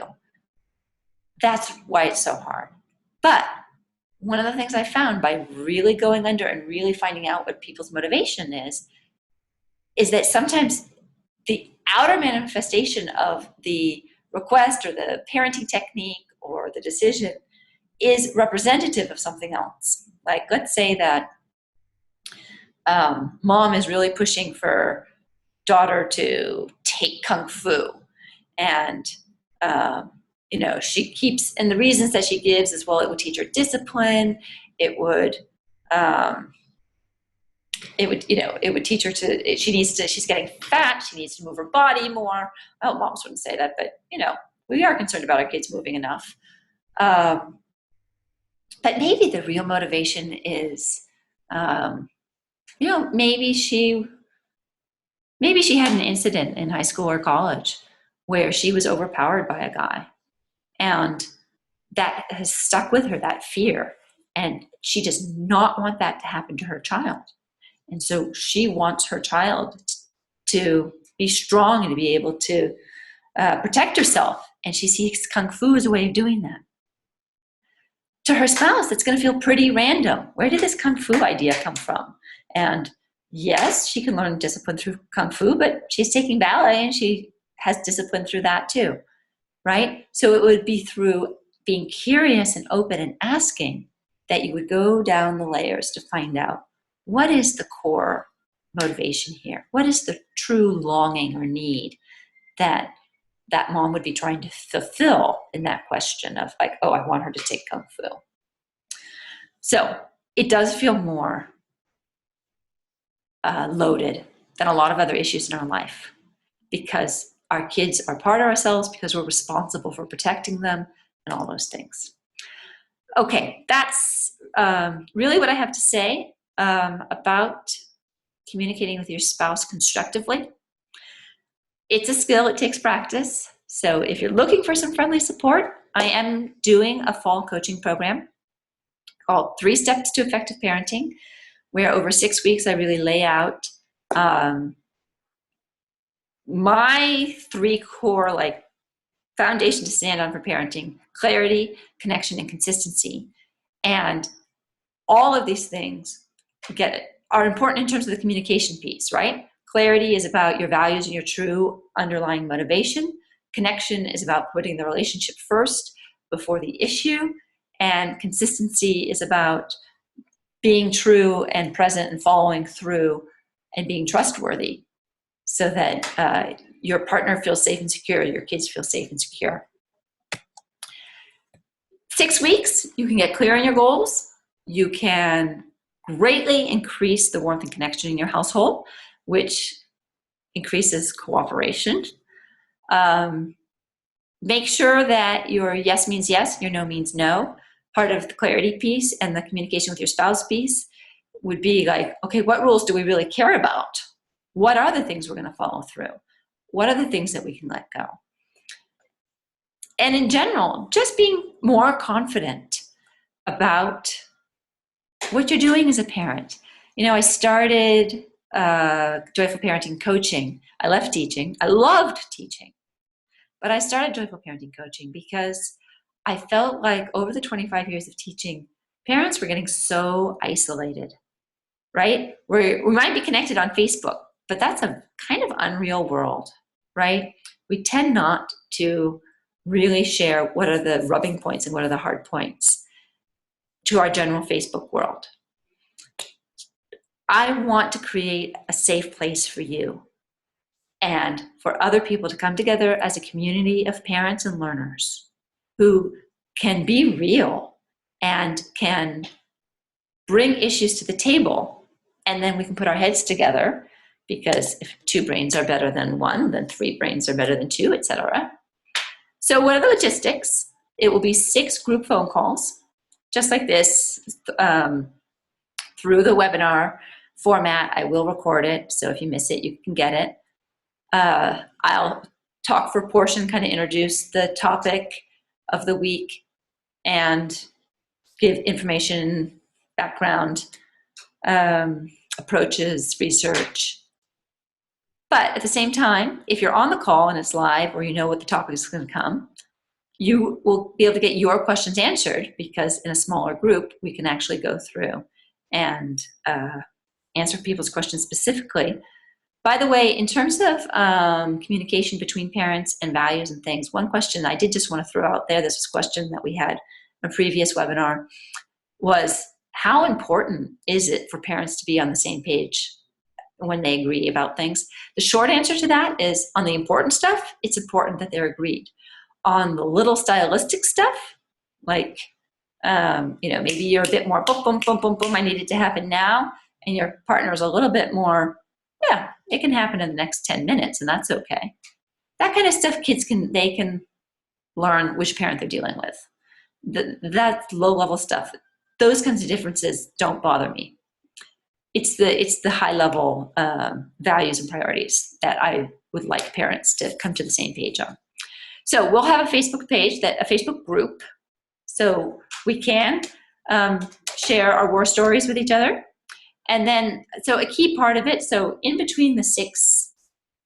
That's why it's so hard. But one of the things I found by really going under and really finding out what people's motivation is that sometimes the outer manifestation of the request or the parenting technique or the decision is representative of something else. Like, let's say that mom is really pushing for daughter to take Kung Fu, and she keeps, and the reasons that she gives is, well, it would teach her discipline, it would teach her to, she's getting fat, she needs to move her body more. Well, moms wouldn't say that, but we are concerned about our kids moving enough. But maybe the real motivation is, maybe she had an incident in high school or college where she was overpowered by a guy, and that has stuck with her, that fear, and she does not want that to happen to her child. And so she wants her child to be strong and to be able to protect herself, and she sees Kung Fu as a way of doing that. To her spouse, it's going to feel pretty random. Where did this Kung Fu idea come from? And yes, she can learn discipline through Kung Fu, but she's taking ballet and she has discipline through that too, right? So it would be through being curious and open and asking that you would go down the layers to find out, what is the core motivation here? What is the true longing or need that mom would be trying to fulfill in that question of, like, oh, I want her to take Kung Fu. So it does feel more loaded than a lot of other issues in our life, because our kids are part of ourselves, because we're responsible for protecting them and all those things. Okay, that's really what I have to say about communicating with your spouse constructively. It's a skill, it takes practice. So if you're looking for some friendly support, I am doing a fall coaching program called 3 Steps to Effective Parenting, where over 6 weeks I really lay out my 3 core foundation to stand on for parenting: clarity, connection, and consistency. And all of these things are important in terms of the communication piece, right? Clarity is about your values and your true underlying motivation. Connection is about putting the relationship first before the issue. And consistency is about being true and present and following through and being trustworthy, so that your partner feels safe and secure, your kids feel safe and secure. 6 weeks, you can get clear on your goals. You can greatly increase the warmth and connection in your household, which increases cooperation. Make sure that your yes means yes, your no means no. Part of the clarity piece and the communication with your spouse piece would be like, okay, what rules do we really care about? What are the things we're going to follow through? What are the things that we can let go? And in general, just being more confident about what you're doing as a parent. You know, I started Joyful Parenting coaching. I left teaching. I loved teaching, but I started Joyful Parenting coaching because I felt like over the 25 years of teaching, parents were getting so isolated, right? We might be connected on Facebook, but that's a kind of unreal world, right? We tend not to really share what are the rubbing points and what are the hard points to our general Facebook world. I want to create a safe place for you and for other people to come together as a community of parents and learners who can be real and can bring issues to the table, and then we can put our heads together, because if two brains are better than one, then three brains are better than two, etc. So what are the logistics? It will be 6 group phone calls, just like this, through the webinar format. I will record it, so if you miss it, you can get it. I'll talk for a portion, kind of introduce the topic of the week and give information, background, approaches, research. But at the same time, if you're on the call and it's live, or you know what the topic is going to come, you will be able to get your questions answered, because in a smaller group, we can actually go through and answer people's questions specifically. By the way, in terms of communication between parents and values and things, one question I did just want to throw out there, this was a question that we had in a previous webinar, was how important is it for parents to be on the same page when they agree about things? The short answer to that is, on the important stuff, it's important that they're agreed. On the little stylistic stuff, like, maybe you're a bit more boom, boom, boom, boom, boom, I need it to happen now, and your partner's a little bit more, yeah, it can happen in the next 10 minutes, and that's okay. That kind of stuff, kids can learn which parent they're dealing with. That's low-level stuff. Those kinds of differences don't bother me. It's the high-level values and priorities that I would like parents to come to the same page on. So we'll have a Facebook page, a Facebook group, so we can share our war stories with each other. And then, so a key part of it, so in between the 6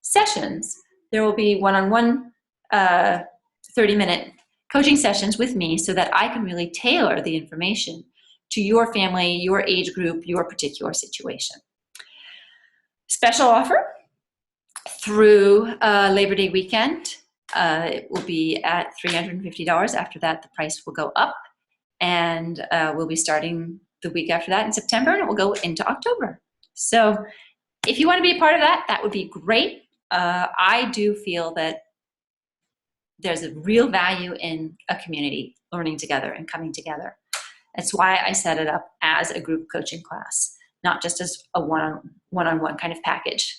sessions, there will be one-on-one 30-minute coaching sessions with me, so that I can really tailor the information to your family, your age group, your particular situation. Special offer through Labor Day weekend. It will be at $350. After that, the price will go up, and we'll be starting the week after that in September, and it will go into October. So if you want to be a part of that, that would be great. I do feel that there's a real value in a community learning together and coming together. That's why I set it up as a group coaching class, not just as a one-on-one kind of package.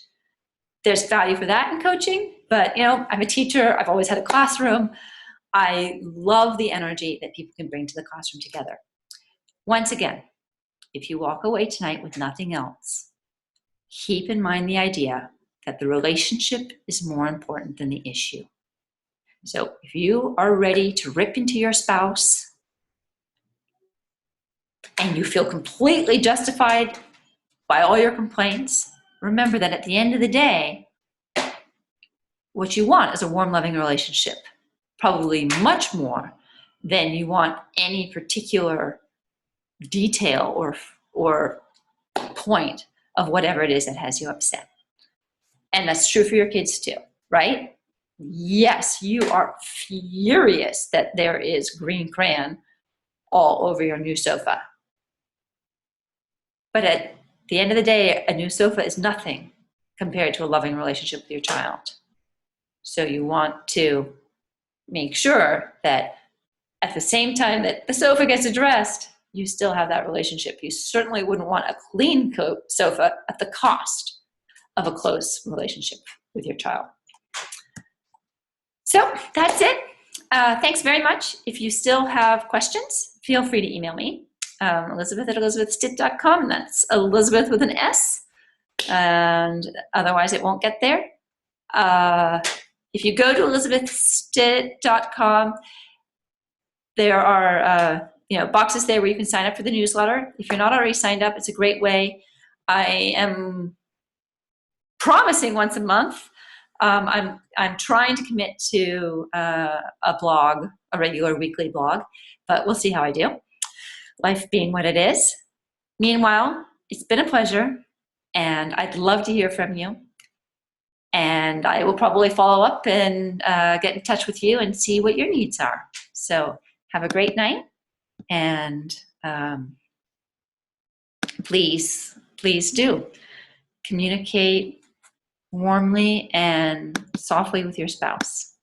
There's value for that in coaching, but I'm a teacher. I've always had a classroom. I love the energy that people can bring to the classroom together. Once again, if you walk away tonight with nothing else, keep in mind the idea that the relationship is more important than the issue. So if you are ready to rip into your spouse and you feel completely justified by all your complaints, remember that at the end of the day, what you want is a warm, loving relationship, probably much more than you want any particular detail or point of whatever it is that has you upset. And that's true for your kids too, right? Yes, you are furious that there is green crayon all over your new sofa. But at the end of the day, a new sofa is nothing compared to a loving relationship with your child. So you want to make sure that at the same time that the sofa gets addressed, you still have that relationship. You certainly wouldn't want a clean sofa at the cost of a close relationship with your child. So that's it. Thanks very much. If you still have questions, feel free to email me, Elizabeth@elizabethstitt.com. That's Elizabeth with an S, and otherwise it won't get there. If you go to elizabethstitt.com, there are boxes there where you can sign up for the newsletter. If you're not already signed up, it's a great way. I am promising once a month. I'm trying to commit to a blog, a regular weekly blog, but we'll see how I do. Life being what it is. Meanwhile, it's been a pleasure, and I'd love to hear from you. And I will probably follow up and get in touch with you and see what your needs are. So have a great night, and please do communicate warmly and softly with your spouse.